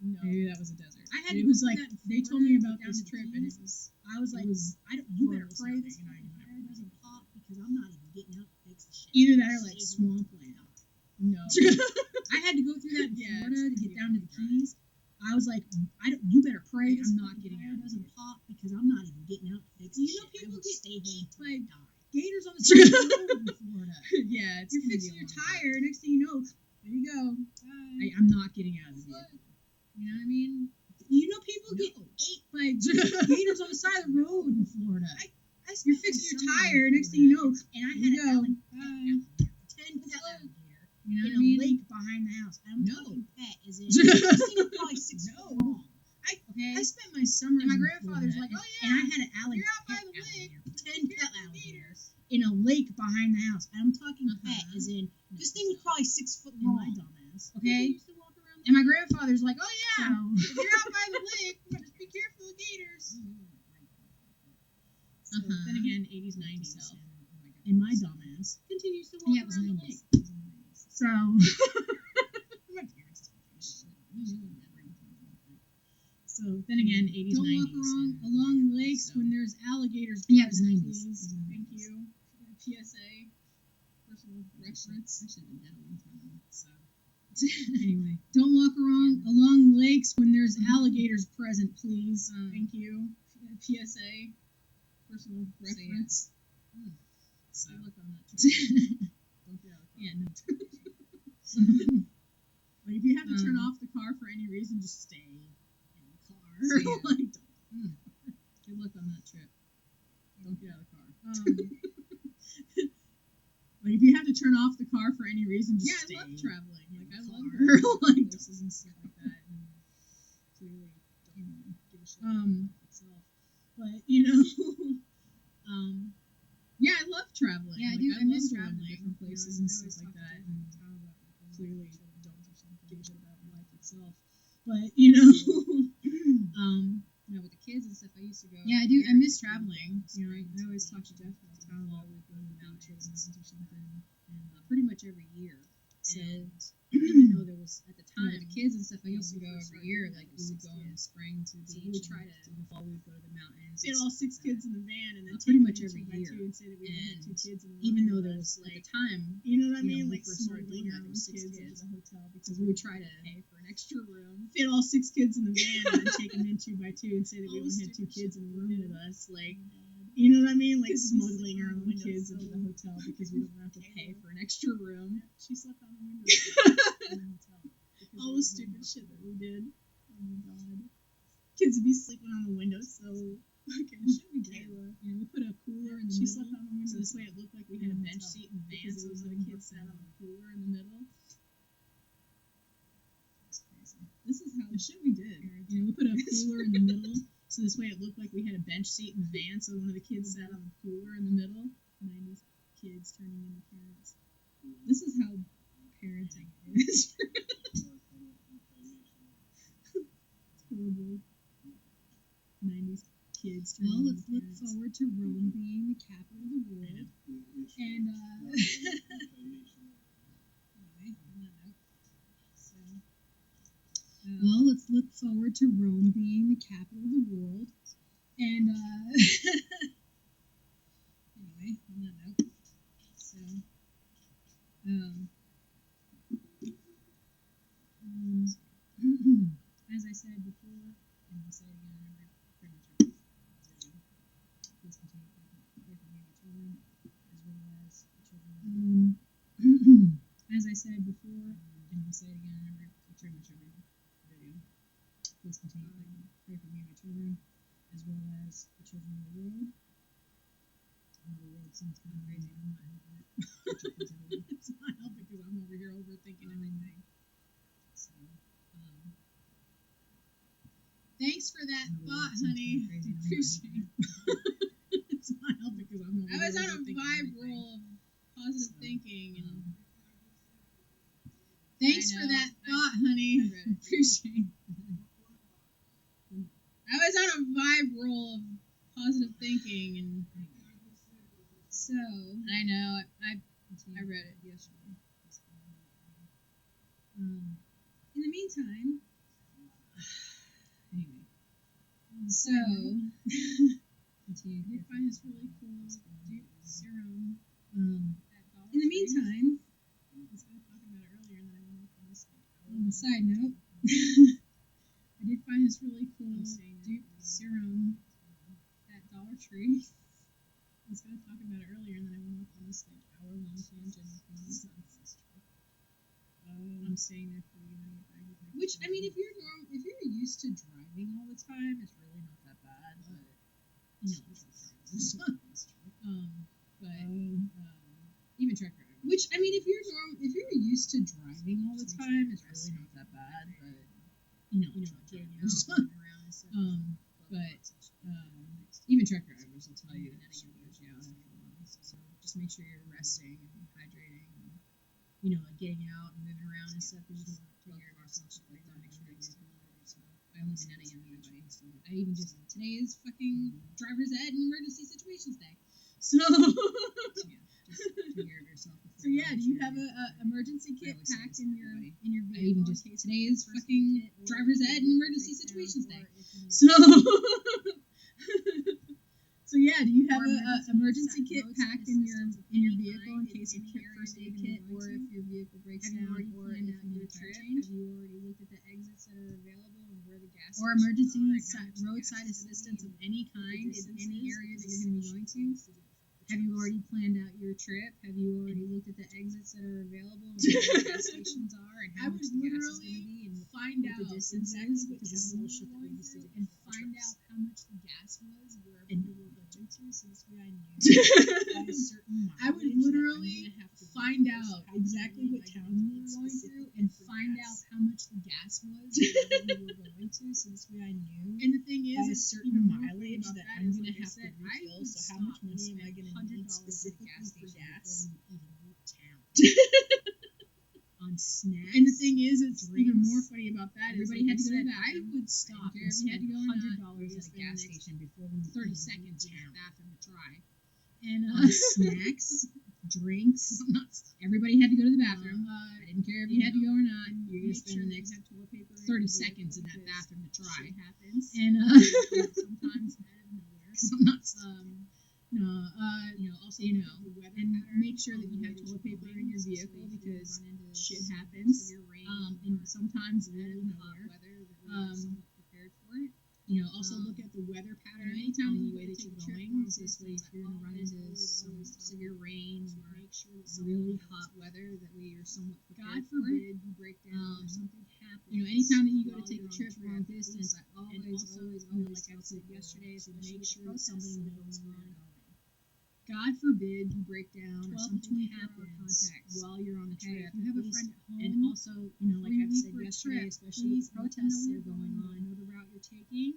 No. Maybe that was a desert. It was they told me about this trip and it was. I was you better pray this doesn't pop because I'm not even getting out to fix the shit. Either that or like swampland. No. I had to go through that in Florida to get down to the Keys. I was like, you better pray I'm not getting out. It doesn't pop because I'm not even getting out to fix it. People get stay home by gators on the side of the road in Florida. Yeah, you're fixing your tire. Next thing you know, there you go. I'm not getting out of the vehicle. You know what I mean? You know, people get ate by gators on the side of the road in Florida. You're fixing your tire. Next thing you know, and I had a 10 foot. You know what I mean? Lake behind the house. I'm talking pet, as in this thing was probably 6 foot long. I spent my summer. And my grandfather's like, oh yeah, and I had an alligator. You're out by the lake. 10 pet alligators in a lake behind the house. I'm talking pet, as in this thing was probably 6 foot long. My dumbass. Okay. And my grandfather's like, oh yeah, if you're out by the lake, just be careful of gators. So then again, 80s, 90s self. And my dumbass continues to walk around the lake. So, my parents talk shit. So then again, 80s, don't 90s. Don't walk along lakes when there's alligators. Yeah, it was 90s. Please. Thank you. PSA. Personal reference. I should have done that a long time ago. So. Anyway, don't walk along lakes when there's alligators present, please. Thank you. PSA. Personal reference. So look on that. Don't get out of the car. Yeah, no. Like if you have to turn off the car for any reason, just stay in the car. Like, good luck on that trip. Don't get out of the car. Like if you have to turn off the car for any reason, just stay. I love traveling. Like I love like places and stuff like that. And clearly don't give a shit about itself. But yeah, I love traveling. Yeah, I do. I miss traveling to different places and stuff like that. And clearly don't give a shit about life itself. But with the kids and stuff, I used to go. Yeah, I do. I miss traveling. I always talk to Jeff all the time about going to mountains or something, and pretty much every year. And even though there was at the time with the kids and stuff, I used to go every year. Like we would go in the spring to the beach. We would try to. In the fall, we would go to the mountains. We had all 6 kids in the van, and then pretty much every year. And say that we had 2 kids in the room. Even though there was at the time, you know what I mean, like first started doing that, there was 6 kids in the hotel because we would try to pay for an extra room. Fit all 6 kids in the van and then take them in 2 by 2 and say that we only had 2 kids in the room with us, like. You know what I mean? Like smuggling our own kids into the hotel because we don't have to pay for an extra room. She slept on the window in the hotel. All the stupid shit that we did. Oh my god. Kids would be sleeping on the windowsill. Fucking shit we did. We put a cooler in the middle. She slept on the window. So this way it looked like we had a bench seat in the van so the kids sat on the cooler in the middle. That's crazy. This is how the shit we did. We put a cooler in the middle. So this way it looked like we had a bench seat in the van, so one of the kids sat on the cooler in the middle. 90s kids turning into parents. This is how parenting is. It's horrible. 90s kids turning into parents. Well, let's look forward to Rome being the capital of the world. And, anyway, on that note. So... well, let's look forward to Rome being the capital of the world. And, anyway, on that note. So, as I said before, and I'll say it again in pretty much every video, please continue to pray for me and my children, as well as the children of the world. As I said before, and I'll say it again in pretty much every video. Please continue to pray for me and my children, as well as the children of the world. The world sounds kind of crazy. I'm not helping it. It's not helping because I'm over here overthinking everything. So, thanks for that thought, honey. Appreciate it. It's not helping because I'm over here. I was on a vibe roll of positive thinking and. Thanks for that thought, honey. Appreciate it. I was on a vibe roll of positive thinking, and so I know I read it yesterday. In the meantime, anyway, so we find this really cool serum at Dollar In the meantime, I was going to talk about it earlier, and then I went off on this on a side note, I did find this really cool dupe serum at Dollar Tree. I was going to talk about it earlier, and then I went off on this hour-long tangent of things. I'm staying there for Which, I mean, if you're used to driving all the time, it's really not that bad. But it's not. Even truck drivers. Which, I mean, if you're used to driving all the time, it's really not that bad. But getting out and around and stuff. Even truck drivers will tell you that it wears you out after a while. So just make sure you're resting and hydrating and like getting out and moving around and stuff. You just want to take care of yourself, stuff like that. Make sure you're I only been at a young anybody. I even just today is fucking driver's ed and emergency situations day. So yeah, just take care of yourself. So yeah, do you have a emergency kit packed in your vehicle? I even just today is fucking driver's ed and emergency situations day. So yeah, do you have a emergency kit packed in your vehicle in case of first aid kit, or if your vehicle breaks down, or if you need a tire change? Have you already looked at the exits that are available and where the gas or emergency roadside assistance of any kind in any area that you're going to be going to? Have you already planned out your trip? Have you already looked at the exits that are available and where the gas stations are and how much the gas is going to be and find out the distances? Because this is all shit that we used to do. And find out how much the gas was wherever you were going to, so this way I knew at a certain mileage. I would literally find out exactly what town we were going through and find out how much the gas was wherever we were going to, so this way I knew. And the thing is, at a certain mileage that I'm going to have to refill. So how much money am I going to need specifically for gas? On snacks. And the thing is, it's even more funny about that. Everybody had to go to the bathroom. I would stop and spend $100 at a gas station before we 30 seconds in the bathroom to try. And snacks, drinks. Everybody had to go to the bathroom. I didn't care if you had to go or not. You're going to spend the next 30 seconds in that bathroom to try. Shit happens. And sometimes out of nowhere. Also, and make sure that you have toilet paper in your vehicle because shit happens. And sometimes out of nowhere. Prepared for it. Also look at the weather pattern anytime the way that you're going. This way, if you're going to run into some severe rain or really hot weather, that way you're somewhat prepared for it. You break down or something happens. Anytime that you go to take a trip long distance, I always, like I said yesterday, is make sure that somebody knows where you're going. God forbid you break down or something happens while you're on the trip. If you have a friend at home, and also, like I've said yesterday, especially with protests that are going on, know the route you're taking.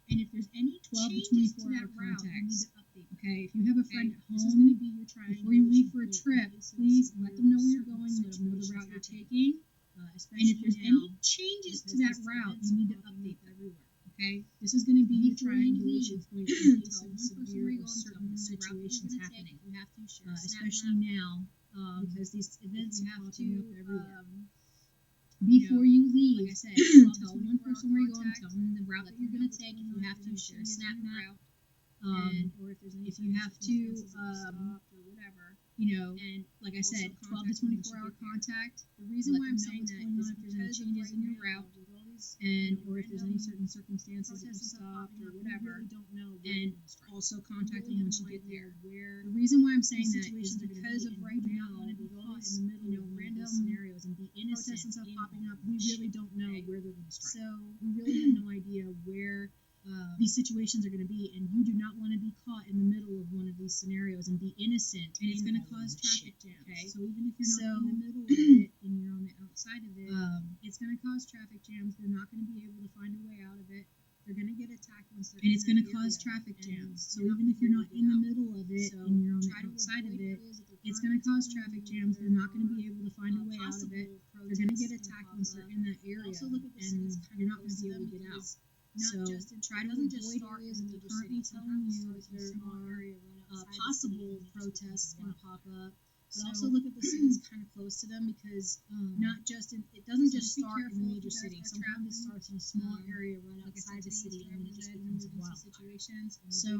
And if there's any 12 to 24 changes to that hour route, you need contacts. to update them. Okay, if you have a friend at This is going home, to be your before you leave for a trip, please let them know where you're going, let them know the route you're taking. And if there's any changes to that route, you need to update them. Everywhere. Okay, this is going to be your triangulation point. Tell one person where you're going, certain situations happening. You have to share, Especially now, because these events you are have popping to up everywhere. Before you leave, Like I said, tell one person where you're going, tell them the route that you're going to take. If you have to, share a snap map. Or if there's any if you have to, or whatever, and like I said, 12 to 24 hour contact. The reason why I'm saying that is if there's any changes in your route, or if there's any certain circumstances that you stopped or whatever, and also contact them once you get there. Where the reason why I'm saying that situations is are because of right now, with with all all these, in the middle of random scenarios and be innocent protests and stuff in popping up, all we this really shit, don't know okay? where they're going to strike. So we really have no idea where these situations are going to be, and you do not want to be caught in the middle of one of these scenarios and be innocent. And it's going to cause traffic jams. Okay, So even if you're not in the middle of it and you're on the outside of it, it's going to cause traffic jams. They're not going to be able to find a way out of it. They're going to get attacked once they're and in it's going to that cause area, traffic and jams. So you're even if you're not in the middle of it So and you're on the try to outside of avoid it, those if they're it's going to cause traffic jams. They're not going to be able to find a way out of it. They're going to get attacked once they're in that area, Also look at the and cities kind you're of not going to be close able to to get them out. So So try to doesn't just avoid start areas in that the they're currently currently telling telling you you that there are possible protests going going to pop up. But So- also look at the cities kind of close to them because not just it doesn't so just just be start in careful the if major you guys city. are Sometimes it traveling, starts in a small area right like I outside said, the city, and then it just becomes a wildfire. situations. And So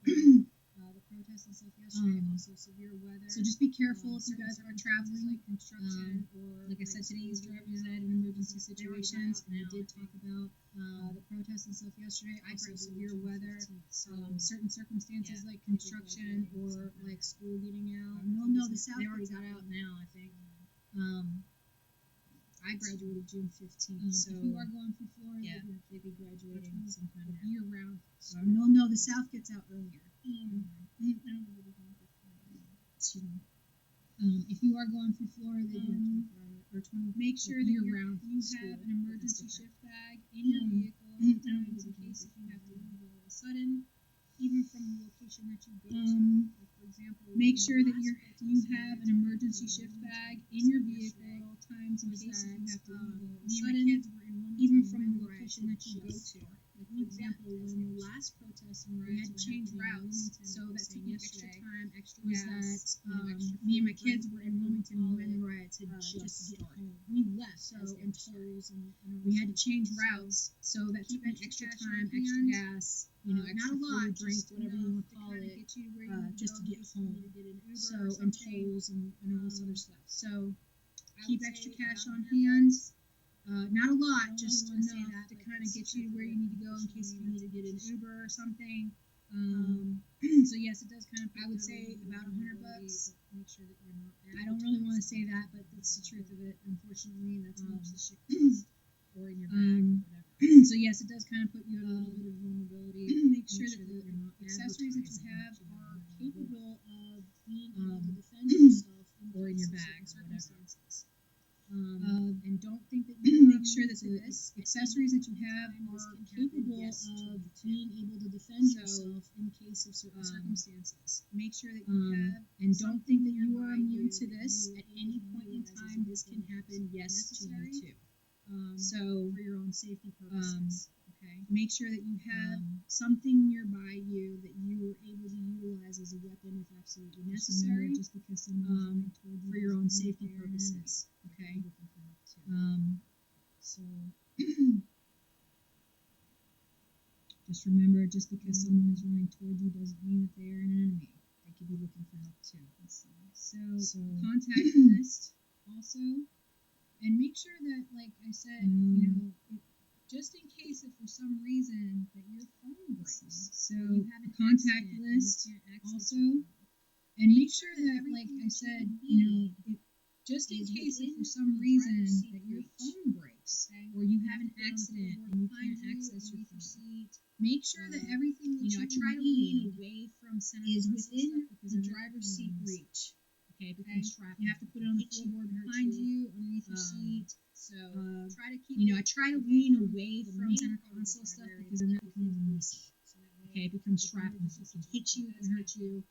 we talk about, the protests and stuff yesterday. Also severe weather. So just be careful if you guys are traveling. Like construction or like I said, today's driver's ed and emergency situations. And I did talk about the protests and stuff yesterday. Also severe weather. Certain circumstances like construction or like school getting out. No, the South they already got out now, I think. I graduated June 15th, so if you are going through Florida, they'd be graduating sometime year-round. No, the South gets out earlier. Excuse me. If you are going through Florida, they do or 20. Make sure that you have an emergency shift bag in your vehicle in case if you have to leave all of a sudden, even from the location that you go to. Like for example, make sure that you have an emergency shift bag in your vehicle at all times in case if you have to leave all of a sudden, even from the location that you go to. Like for example, when the last protest and riots, we had to change routes, so that took me extra time, extra gas. Me and my kids were in Wilmington when the riots had just started. We left, so and tolls, and we had to change routes, so that took me extra time, extra gas. Not a lot, drink, whatever you want to call it, just to get home. So and tolls and all this other stuff. So keep extra cash on hand. Not a lot, just enough to kind of get you where you need to go in case you need to get an Uber or something. So yes, it does kind of. I would say about $100. Make sure that you're not. I don't really want to say that, but it's the truth of it. Unfortunately, that's how much the shit costs. Or in your bag, whatever. So yes, it does kind of put you at a little bit of vulnerability. Make sure that the accessories that you have are capable of being able to defend yourself or in your bag, circumstances. And don't think that you make sure that the accessories that you have are capable of being able to defend yourself in case of certain circumstances. Make sure that you have, and don't think that you are immune to this. At any point in time, this can happen. Yes, to you too. So for your own safety purposes. Okay. Make sure that you have something nearby you that you are able to utilize as a weapon if absolutely necessary. Just because someone for your own safety purposes. Okay. So just remember, just because someone is running toward you doesn't mean that they are an enemy. They could be looking for help too. So contact list also, and make sure that, like I said, just in case if for some reason that your phone breaks, so you have a contact list also, and make sure that, like I said, just in case if for some reason that your phone breaks or you have an accident and you can't access your phone, make sure that everything that you try to lean away from is within the driver's seat reach. Okay, because you have to put it on the floorboard behind you, underneath your seat. So try to keep. I try to lean away from center console stuff because then that becomes messy. Okay, it becomes shrapnel. It can hit you, it can hurt you.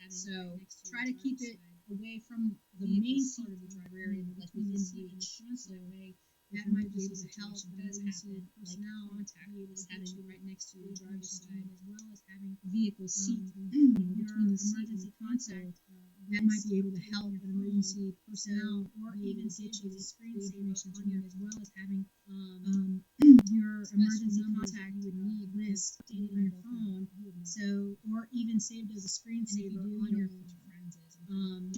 So try to keep it away from the main part of the driver area, like within reach. So that might be able to help emergency personnel contact is having it right next to your driver's side, as well as having vehicle seat between the seat and the console. That might be able to help an emergency personnel or even get you the screensaver on you, as well as having your emergency contact you would need list updated on your phone. So or even saved as a screensaver on your phone.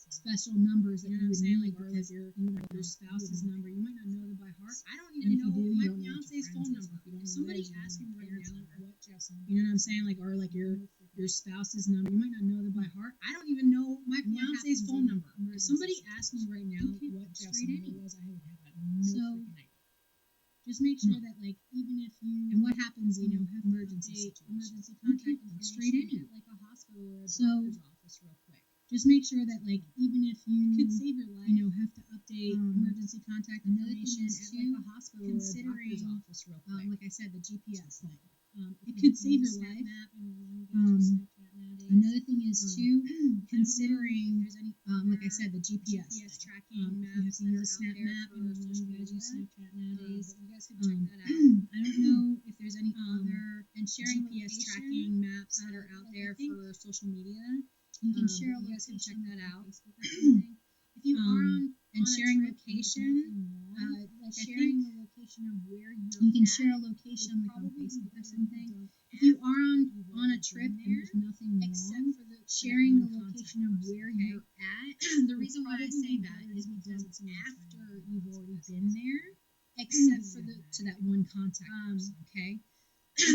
Special numbers that you would need because your spouse's number. You might not know them by heart. I don't even know my fiance's phone number. If somebody asks me right now, you know what I'm saying? Like, or like your spouse's number. You might not know them by heart. I don't even know my fiance's phone number. If somebody asked me right now what Jeff's number was, I would have no freaking idea. Just make sure that, like, even if you and what happens, have emergency contact straight in at like a hospital or a doctor's office real quick. Just make sure that, like, even if you could save your life, have to update emergency contact information at like a hospital or a doctor's office real quick. Like I said, the GPS thing. It could save your life. Another thing is too, considering there's any, like I said, the GPS tracking maps. You have to use a Snap map. You guys use Snapchat nowadays. You guys can check that out. I don't know if there's any other and sharing GPS tracking maps that are out there for social media. You can share a location. You guys can check that out. If you are on sharing location, like sharing the location You can share a location like on Facebook or something. If you are on a trip and there's nothing wrong, sharing the location of where you're at. The reason why I say that is because after you've already been there, except for to that one contact person, okay?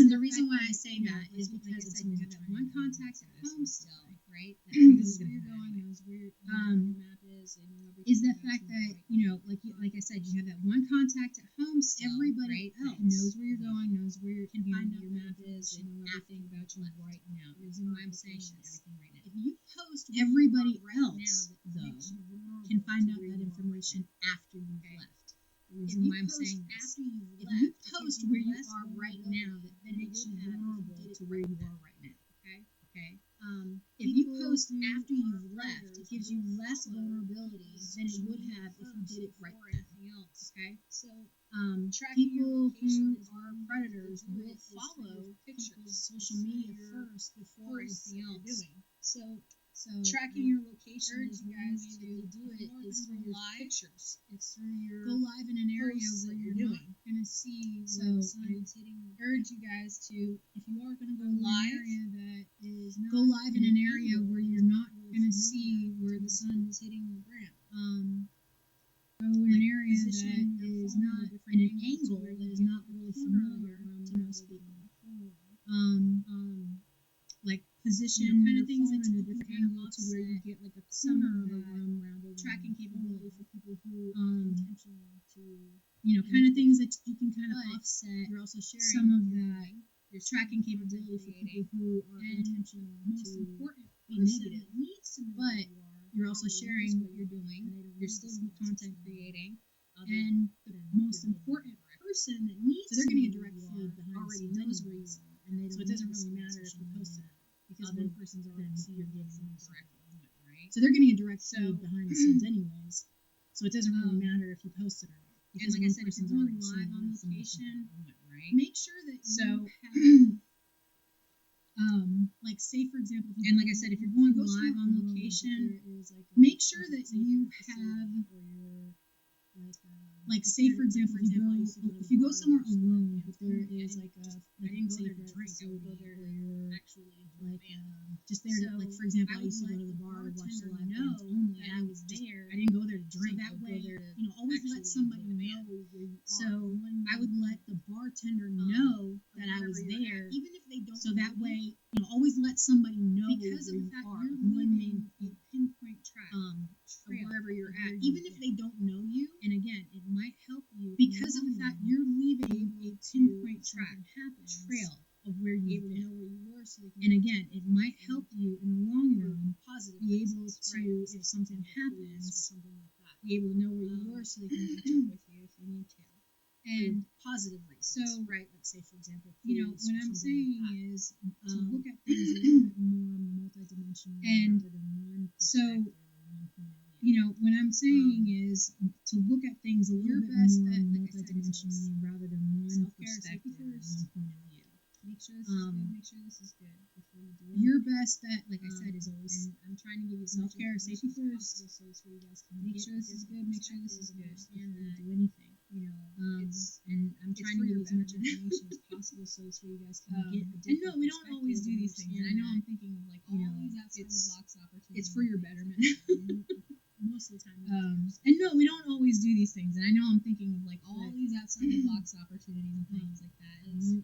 The reason why I say that is because it's you have that one contact at home still, right? That knows where you're going, knows where your map is the fact that like I said, you have that one contact at home still. Everybody else knows where you're going, knows where can find out your map is, and know everything about you right now. The reason why I'm saying this, if you post, everybody else though can find out that information after you've left. The reason why I'm saying this, if you post where you are right now, that makes you vulnerable to where you are right now. Okay. If you post after you've left, it gives you less vulnerability than it would have if you did it right then. Okay. So people who are predators will follow people's social media first before anything else. So tracking your location is one way that they do it is through your pictures. It's through your go live in an area where you're not going to see. So I urge you guys to, if you are going to go live, go live in an area where you're not going to see where the sun is hitting the ground. Go in an area that is not in an angle that is not really familiar to most people. Like position kind of things in a different angle to where you get like a corner of a room rather than tracking capability for people who intentional to kind of things that you can kind of offset. You're also sharing some of that your tracking capability for people who are intentional most to important be negative. But you're also sharing what you're doing. You're still content creating. And the most important person that needs so they're getting a direct feed behind already knows where you are, and so it doesn't really matter if you post it because one person's already you're getting direct one, right? So they're getting a direct feed behind the scenes anyways. So it doesn't really matter if you post it or not. Because and like I said, if you're going live on location, right? Make sure that you have like say for example, and like I said, if you're going live on location, make sure that you have like say for example, if you go somewhere alone, but there is like a I didn't go there to drink. I would go there to actually like just there to like for example, I used to go to the bar to watch the live bands only, and I was there. I didn't go there to drink. So that way, always let somebody know where you are. So I would let the bartender know that I was there, even if they don't. So that way, always let somebody know because of the fact you're leaving a pinpoint track of wherever you're at, even if they don't know you. And again, it might help you because of the fact you're leaving a pinpoint track trail of where you know where you were. So and again, it might help you in the long run be able to, if something happens, something like that, be able to know where you were so they can catch up with you if you need to. And positive reasons. So, right, let's say, for example, what I'm saying like is to look at things a little bit more multidimensionally rather than one perspective or one point of view. What I'm saying is to look at things a little bit more multidimensionally rather than one perspective or one point of view. Make sure this is good. Make sure this is good before you do it. Your best bet, like I said, is always. And I'm trying to give you self-care, safety first. So it's where you guys can make sure this is good. Make sure this is good before you do anything. And I'm trying to give you as much information as possible, so it's where you guys can get. And no, we don't always do these things. And I know I'm thinking of like all these outside the box opportunities. It's for your betterment. Most of the time. And no, we don't always do these things. And I know I'm thinking of like all these outside the box opportunities and things like that. And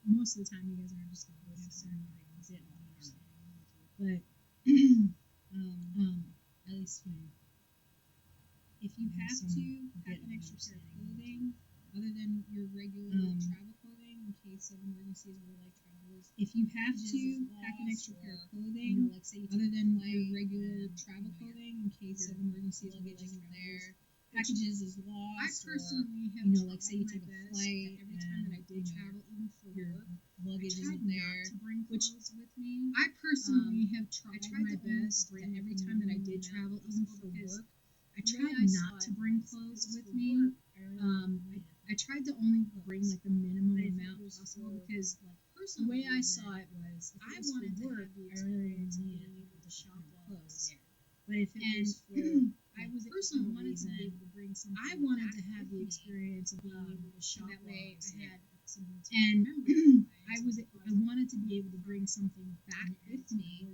most of the time, you guys aren't just going to necessarily get all the understanding. But at least if you have to pack an extra pair of clothing other than your regular travel clothing in case of emergencies or like travelers. If you have to pack an extra pair of clothing, like say other than your regular travel clothing in case of emergencies or like travelers. Packages is lost. I personally have like say you take a flight every time that I did travel, even for your luggage isn't there. To bring clothes with me. I personally have tried my best that every time that I did travel, even for work, I tried not to bring clothes with me. I tried to only bring like the minimum amount possible because like the way I saw it was if I wanted to work, I really needed to shop clothes. But if it was for I was personal I wanted reason. to be able to bring something. I wanted back to have the with me, experience of being able to shop that way while I had something to and remember. I wanted to be able to bring something back with me,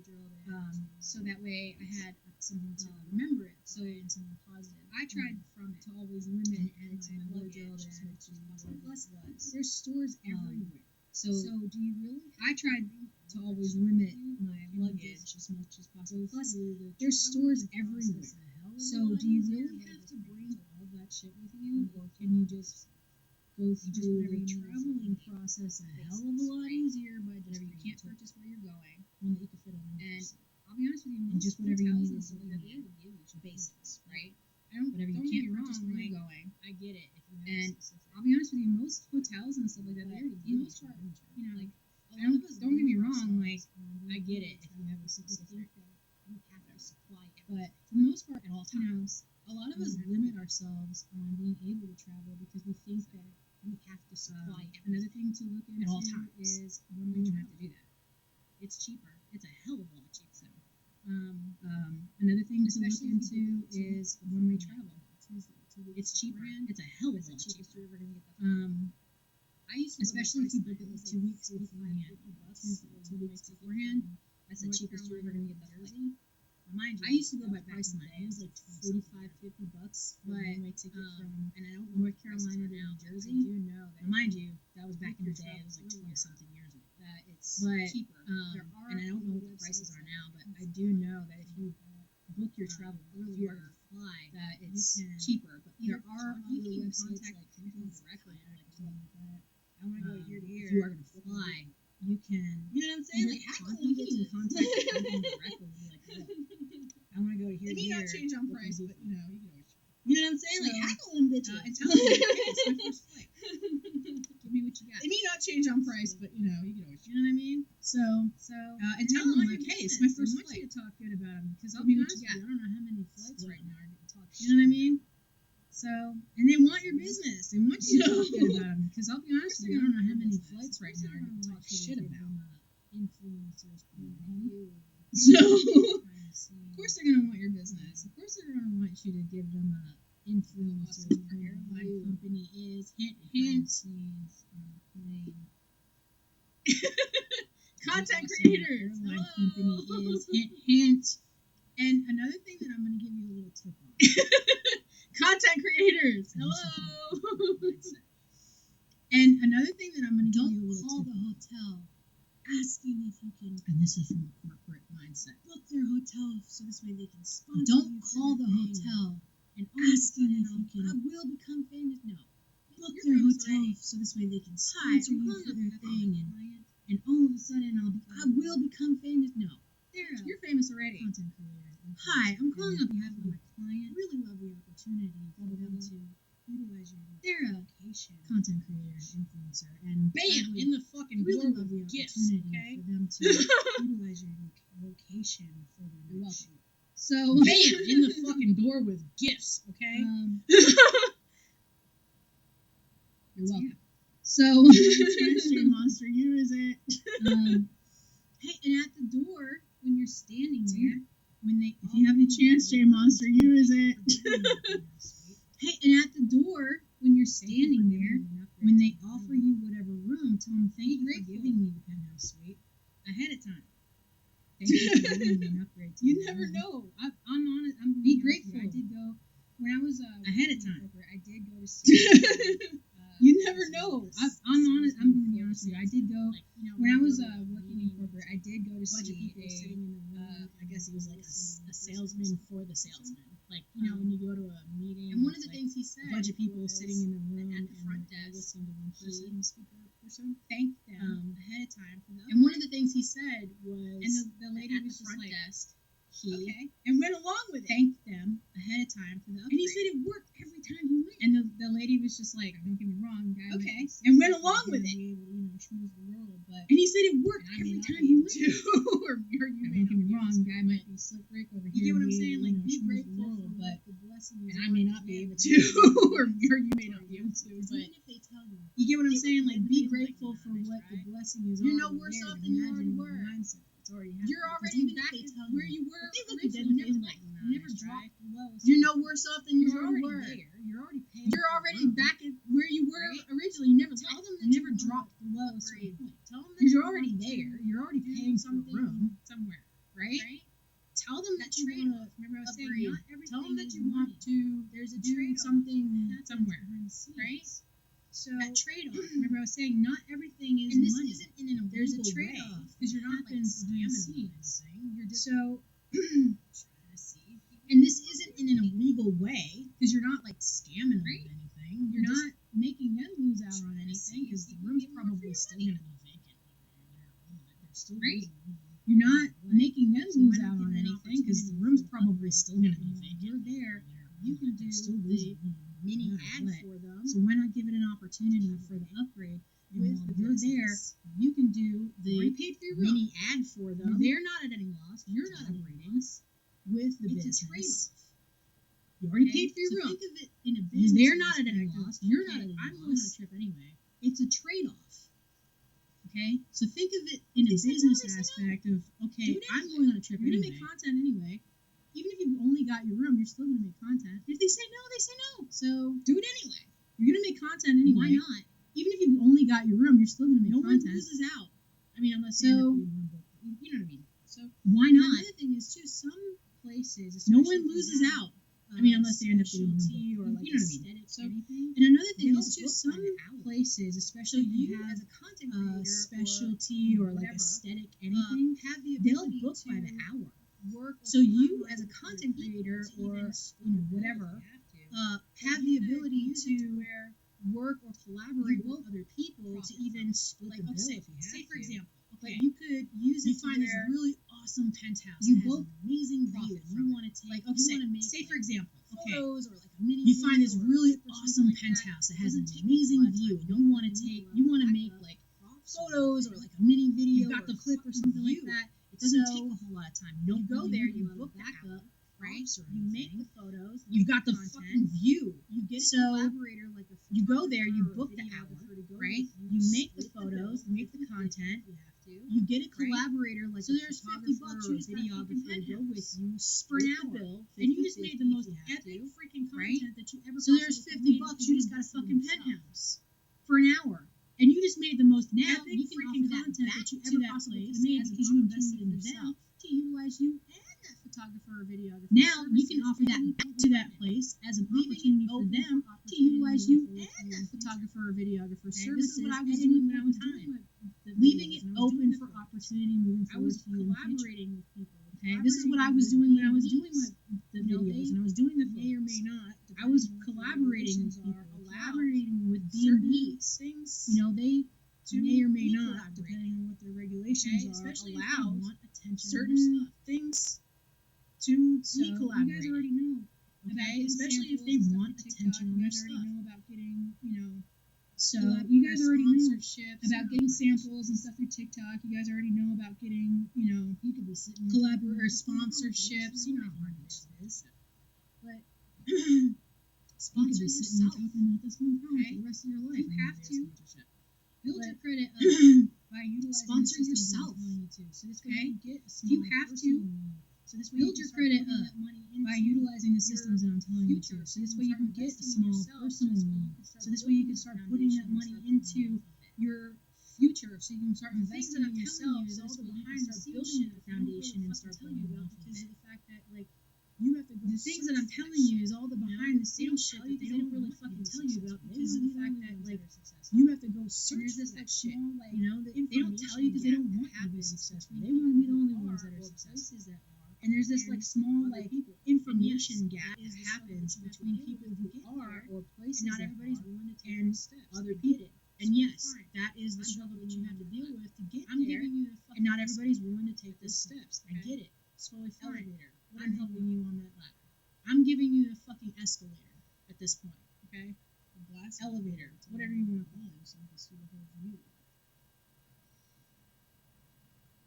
so that way I had something to remember it. So something positive. I tried from it to always limit add it to my wardrobe as and much as possible. plus Was. there's stores everywhere. So Do you really? I tried to always limit my luggage as much as possible. Plus, there's stores everywhere. So do you really have to bring all that shit with you, or can you just go through the traveling process a hell of a lot easier by just Whatever you bringing can't it purchase while you're going. one that you can fit on your And seat. I'll be honest with you, And most just whatever you hotels need and is stuff what like that, you they need. already give you some Basics, right? Whatever you Don't can't get me purchase wrong, where like, you're going. I get it. If you have And specific, I'll be honest with you, most hotels and stuff like that, they already for the give you most part, some you know, like, don't get me wrong, like, I get it if you have a specific, you have to supply it. but for the most part, at all you know, times. a lot of us limit ourselves on being able to travel because we think that You have to supply it. another thing to look into At all times. is when You we don't have travel. to do that. It's cheaper. It's a hell of a lot cheaper. So, another thing to look Especially if you into book it is when we travel. It's cheaper. beforehand. It's a hell of a That's the lot cheapest cheaper. you're ever going to get that. I used to Especially if you book it like 2 weeks beforehand. $2 weeks beforehand, that's the cheapest you're ever going to get that flight. Now, mind you, I used to go by that was back Priceline. in It the was day. like $45-50 for a But, one-way ticket from and I don't North know what Carolina to prices are now, New but Jersey. I do know that Now, mind you, that was back in the your day. It was like travel 20 something years ago. that it's But, cheaper. There are and I don't know what the prices are now, but I do know that if you book your travel earlier earlier, fly, that it's can cheaper. But either there are you other can websites contact like people Contact directly, Kayak like, or something like that. I want to go here to here. If you are going to fly, you can. You know what I'm saying? Like, You can contact the company directly and be like, look, I want to go to here It to may here. not change on What can price, you do but for me? you know, you can always try. You know what I'm saying? Like, So, hackle them bitches. And tell them, hey, it's my first flight. Give me what you got. It may not change on price, but you know, you can always You know what I mean? So, and tell them, like, your hey, it's my business. first I want flight. you to talk good about them because Give I'll me be what honest you with got. you, I don't know how many flights right now are getting talked You know what I mean? So, And they want your business. They want you to talk good about them. Because I'll be honest with you, I don't know how many flights right now are getting talked shit about. Influencers Mhm. you. So, Of of course they're going to want your business. Of course they're going to want you to give them a influencer Awesome. point Your of airline view. company is Hint, behind hint. the scenes on a plane. Content Awesome. creators. Airline Hello. company is hint, hint. And another thing that I'm going to give you a little tip on. Content creators. Hello. And another thing that I'm going to give you a little call tip the on. hotel asking if you can And this is from a corporate mindset. book their hotel so this way they can sponsor Don't you for call the their thing. hotel And asking if you you can I will become famous. No. book You're their famous hotel already. so this way they can Hi, sponsor I'm you calling for up their behalf of thing, my and, client. and all of a sudden I will become famous. No, they're You're famous already. content creator. Hi, I'm calling on on behalf of my client. Really love the opportunity for Blah, blah, them blah. to utilize your They're a location. content creator, influencer, and Bam! In the fucking really door love the with gifts, opportunity okay? for them to utilize your location for their You're next welcome. shoot. So Bam! In the fucking door with gifts, okay? You're welcome. So, Chance Monster, use it. hey, and at the door when you're standing there, when they If you have the chance, J Monster, use it. Hey, and at the door when you're standing there, when they offer you whatever room, tell them thank you for giving me the penthouse suite ahead of time. Thank you for giving me an upgrade. To You my never room. know. I'm honest. I'm Be being honest with you. grateful. I did go when I was Ahead of time. corporate, I did go to see. You never know. I'm honest. I'm going to be honest with you. I did go Like, you know, when I you was go to a working in meeting, corporate. I did go to a bunch of see people a. sitting in the room. I guess he was like a salesman for the salesman. Like You know, when you go to a meeting, and one of it's the like things he said, a bunch of people was sitting in the room at the front and they're desk, listening to one person, speaker person. thank them ahead of time for the. And one of the things he said was, and the lady at was the just front like, desk, he okay, and went along with it. thanked them ahead of time for the upgrade. And he said it worked every time he went. And the lady was just like, don't get me wrong, guy. Okay, might and went along with it. Be able to, schmooze the world, but And he said it worked And I may every not time be he able went. to. or you don't may get me not wrong, be able to. guy might be slick Rick over You here. get what I'm and saying? Like, be schmooze the grateful world, for but what the blessing is. and I may not be able to, or you may not be able to. But even if they tell you, you get what I'm saying? Like, be Even if they grateful tell for you, what nice the try. blessing is. You're already no worse there. off than you already Imagine were. the Mindset. It's already happened. You're Because already even if back they at tell where you were if they look at originally. them Never and left. You never dropped below. You're no worse off than you already were. There. You're already paying. You're already back at where you were originally. You never Tell them that you never you dropped below a certain point. Tell them that Because you're already there. You're already paying for a room somewhere, right? Tell them that you want to Remember, I was saying upgrade. not everything. Tell them that is you want money. to. There's a do trade-off something somewhere, behind the scenes. right? So That trade-off. remember, I was saying not everything is And this money. isn't in an There's a illegal trade-off way, because you're not like happens behind the scamming them or scenes. anything. You're just So, trying to see. and this isn't in an illegal way Because you're not like scamming them Right. or anything. You're You're just not making them lose out on trying to see anything because if the you can room's get more for probably your still money. going to be vacant whether you're there or not. They're still Right. losing money. You're not Making them So lose why not out give on an anything because the opportunity room's for probably upgrade? still going to be When vacant. you're there, you can do They're still the losing money mini no matter ad what. for them. So why not give it an opportunity for the upgrade? And With while the you're there, business. you can do You the already paid for your room. mini ad for them. They're not at any loss. You're not at any upgrading loss. with the It's a business. trade-off. You already Okay? paid for your So room. think of it in a Because business. they're not at any perspective. loss. You're not Okay, at any I'm loss. going on a trip anyway. It's a trade-off. Okay, so think of it If in a they say no, business they say no. aspect of okay, Do it I'm anyway. going on a trip You're gonna anyway. make content anyway. Even if you only got your room, you're still going to make content. If they say no, they say no. So Do it anyway. you're going to make content anyway. Why not? Even if you only got your room, you're still going to make No one content. loses out. I mean, unless So- they end up being one book. You know what I mean? So Why and not? another thing is too, some places, No especially one if you loses have, out. I mean, unless they end up being one specialty book. or like You know what I mean? aesthetic So- anything. And another thing They'll is too, book some by the hour. places, So especially if you you have as a content creator specialty or like whatever, aesthetic anything, have the they'll ability book to by the hour. work. Or So you collaborate as a with other content people creator to or even split the bill if whatever, you have to. have But the you could ability use it to where work or collaborate you with both other people to profit even split like the bill say, if you have say for to. example, okay, Like you could use You it to find this where really awesome penthouse. you that has both an amazing view. profit You from it. want to take like you say, want to make say for like, example, okay, photos or like a mini. you find this video or a really clip or something awesome like that. penthouse that has an Doesn't take a amazing lot of view, time. and you want to need take, a you want to backup make like photos or like a mini video. You've got or the a clip or fucking something view. like that. It doesn't so, take a whole lot of time. You don't you go really there, need a you lot of book the backup, hour, right? props or You make anything. the photos. You've got the content. fucking view. You get a So, collaborator like a you go there, you photographer or book the videographer hour, to go right? with You make the split photos, bill, you make the 50-50 content. if you have to. You get a Right? collaborator like So a there's photographer $50 or you a just got a videographer fucking to go with penthouse you for an split the hour. bill, And you just 50-50 made the most if you have epic to, freaking right? content that you ever So there's possibly $50 could. You just got a invested in fucking yourself. penthouse for an hour. And you just made the most Now epic you can freaking offer that content back that you to ever that possibly place could have made as an because you invested in opportunity for yourself them to utilize you and that photographer or videographer. Now you can services offer that and back to that place as an leaving it opportunity for open them for to utilize you opportunity and moving that forward. photographer or videographer Okay, services. this is what I was at doing any when I point was in doing time. the Leaving videos it and I was open doing for the photos. opportunity moving I forward was to you in the future. collaborating with people. Okay, this is what I was doing when I was doing the You know, videos they and I was doing the may or photos. may not. I was depending on what the collaborating with regulations people, are allowed collaborating with certain B&Bs. things. You know, they to may or may be not, collaborating. depending on what their regulations Okay, are, especially if they allowed want attention on certain their stuff. things to So be you guys collaborating. already know. about Okay, getting especially if samples they and stuff want for TikTok. attention on You their guys already stuff. know about getting, So collaborator you guys already know sponsorships, about getting samples and stuff through TikTok. You guys already know about getting, You could be sitting collaborator sponsorships. You know how hard this is. But You sponsor could be sitting yourself. there talking about this one time Okay? for the rest of your life. You and have get a to sponsorship. build But- your credit up by utilizing Sponsor the systems yourself. I'm telling you to. So this way Okay? you get a If you small have to, personal loan. So this way build you your can start credit putting up that money into by utilizing the your systems that I'm telling you to. future. So this way you can get a investing in small yourself. personal loan. So this way you can start putting that money into your future, so you can start The things investing that in I'm telling yourself. you is So all this the way you can behind the start scenes building shit that that they don't really foundation and fucking start tell you building about off of because it. of the fact that you have to go The things that search I'm for telling you is all the You know, behind the they scenes don't shit tell that you they 'cause don't really want fucking you to tell be you about successful. because of They the want fact the that ones like that are successful. you have to go And search there's for this that like shit. small like You know, they don't tell you because they don't want you to be happens successful. between They want to be the people only who ones are that are or successful. places that are And there's this and like small other like people. information And yes, gap that is that the struggle happens that you have to between deal people with who to get are there, or places and not that everybody's are willing to take and those steps other to get people. it. And So yes, fine. that is the I'm struggle that helping you you have to on deal that. with to get I'm there. giving you the fucking And not escalator everybody's willing to take at those this steps. point, I okay? get it. It's totally fine. Elevator. I'm helping you on that ladder. I'm giving you the fucking escalator at this point, okay? The glass Elevator, whatever you want to call it. so you can see the whole view.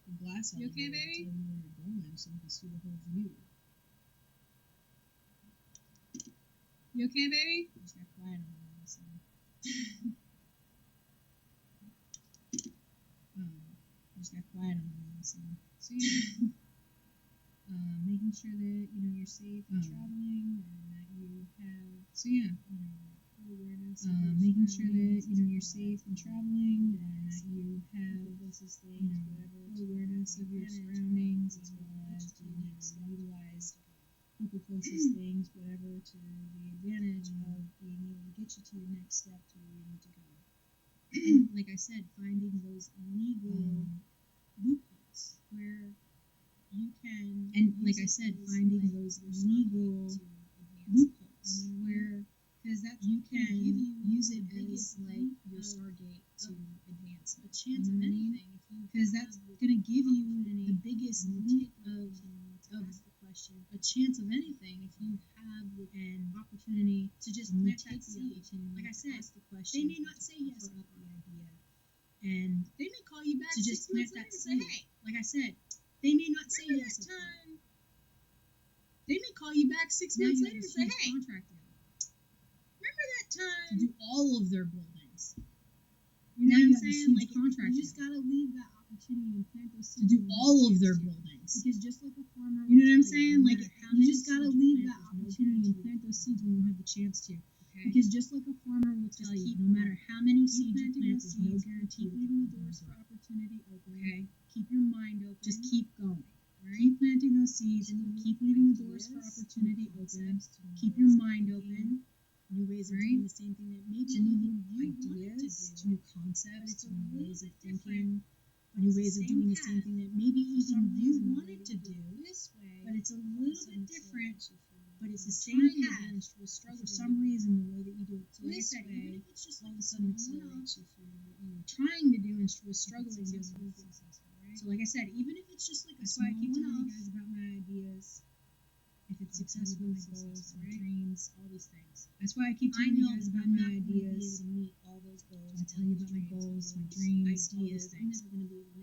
The glass You okay, elevator baby? will tell you where you're going so you can see the whole view. You okay, baby? Just got quiet on me. So. Just got quiet on me. So. So yeah. making sure that you're safe and traveling, and that you have full awareness. Making sure that you're safe and traveling, and that you have closest things, whatever, full awareness of your surroundings, as well as being able to utilize people closest things, whatever, to the advantage of being able to get you to your next step to where you need to go. Like I said, finding those legal loopholes where you can, and like I said, finding those legal loopholes where, because that you can use it as like your stargate to advancement. A chance of anything, because that's going to give you the biggest leap of a chance of anything if you have an opportunity to just plant that seed. Like I said, they may not say yes about the idea, and they may call you back to just plant that seed. Hey, like I said, they may not say yes at time. They may call you back 6 months later and say, "Hey, contract deal. Remember that time to do all of their buildings?" You know what I'm saying? Like, you just gotta leave that opportunity and plant those seeds to do all of their buildings. Because just like a farmer, you know what I'm saying? Like, you just gotta leave that opportunity and plant those seeds when you have the chance to. Okay. Because just like a farmer will tell you, no matter how many seeds you plant, there's no guarantee. Keep leaving the doors for opportunity open. Okay. Keep your mind open. Just keep going. Right? Keep planting those seeds and keep leaving the doors for opportunity open. Keep your mind open. New ways of doing the same thing that maybe even you ideas, to new concepts, to new ways of thinking, new ways of doing the same thing that maybe even you wanted to do this way, but it's a little bit different. But it's the same path. For some reason, the way that you do it this way, all of a sudden accelerates you through what you were trying to do and was struggling doing. So, like I said, even if it's just like a small one-off, I keep telling you guys about my ideas. If it's successful, my goals, my dreams, all these things. That's why I keep telling you guys about my ideas. To meet all those goals. I tell you about my goals, my dreams, all these things.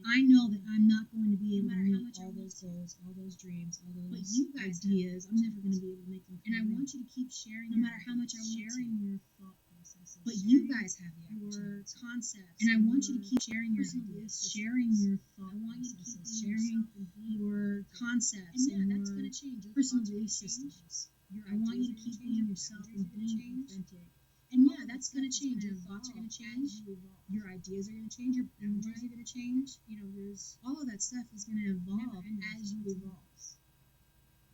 I know that I'm not going to be able to meet all those goals, all those dreams, all those ideas. I'm never going to be able to make them. And I want you to keep sharing, no matter how much I want sharing your thought processes. But you guys have your concepts. And I want you to keep sharing your ideas, sharing your thought processes, sharing your concepts. And yeah, that's going to change. Personal belief systems. I want you to keep being yourself and being authentic. And yeah, that's going to change. Your thoughts are going to change. Your ideas are going to change. Your boundaries are going to change. There's all of that stuff is going to evolve as you evolve.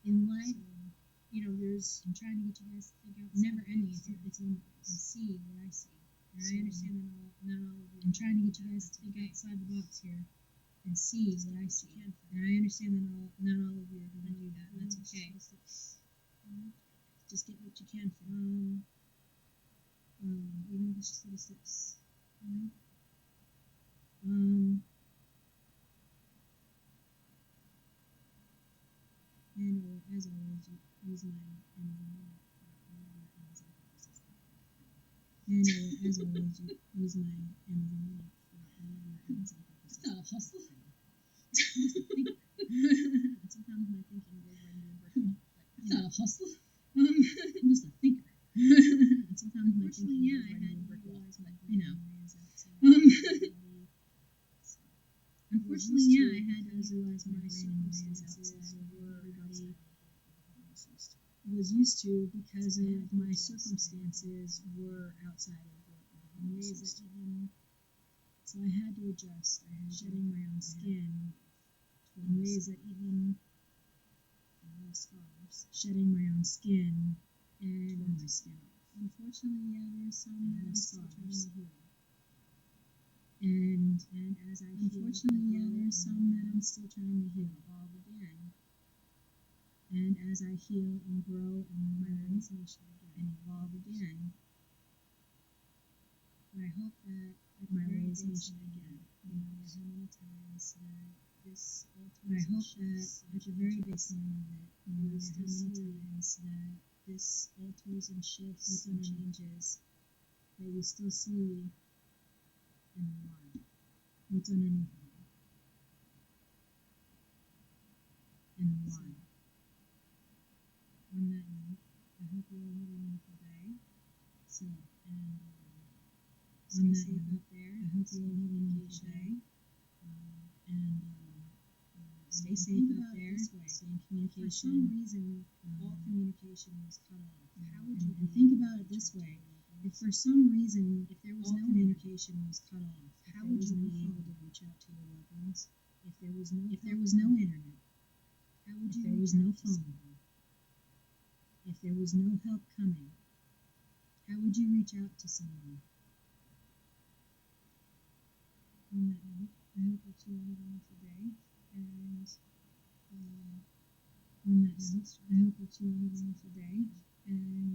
In life, there's. I'm trying to get you guys to think out. Never ending. It's limitless. And see what I see. And I understand that not all of you. I'm trying to get you guys to think outside the box here. And see what I see. And I understand that not all of you are going to do that, and that's okay. Just get what you can from. Even if it's just little steps. And as always, use my Amazon link for all of your Amazon purchases. And as always, use my Amazon link for all of your Amazon purchases. That's not a hustle. Sometimes my thinking goes right into a brick wall. That's not a hustle. I'm just a thinker. Sometimes my thinking goes right into a brick wall. Unfortunately, I had to utilize my circumstances were everybody was used to, because of my circumstances were outside of what everyone was used to. So I had to adjust. I had shedding my own skin in ways that even scars, shedding my own skin and my skin off. Unfortunately, there's some that I'm still trying to heal. And as I unfortunately, there's some that I'm still trying to heal. Evolve again. And as I heal and grow and learn and evolve again, but I hope that my realization again, no matter how many times that this alters, I hope that at the very baseline of it, no matter how many times that this alters and shifts and changes, that you still see and why, what's underneath it all, and why. On that note, I hope you all have a wonderful day. So, and stay safe out there. I hope you all have a wonderful day. And stay stay safe out there, stay in communication. For some reason, all communication was cut off. How would you and think about it this way: if for some reason, if there was all no communication was cut off, how would you be be able to reach out to your loved ones? if there was no If there was no internet, how would if you there reach was no out to phone, someone? if there was no help coming, how would you reach out to someone? On that note, I hope that you all have a wonderful day, and On that note, I hope that you all have a wonderful day, and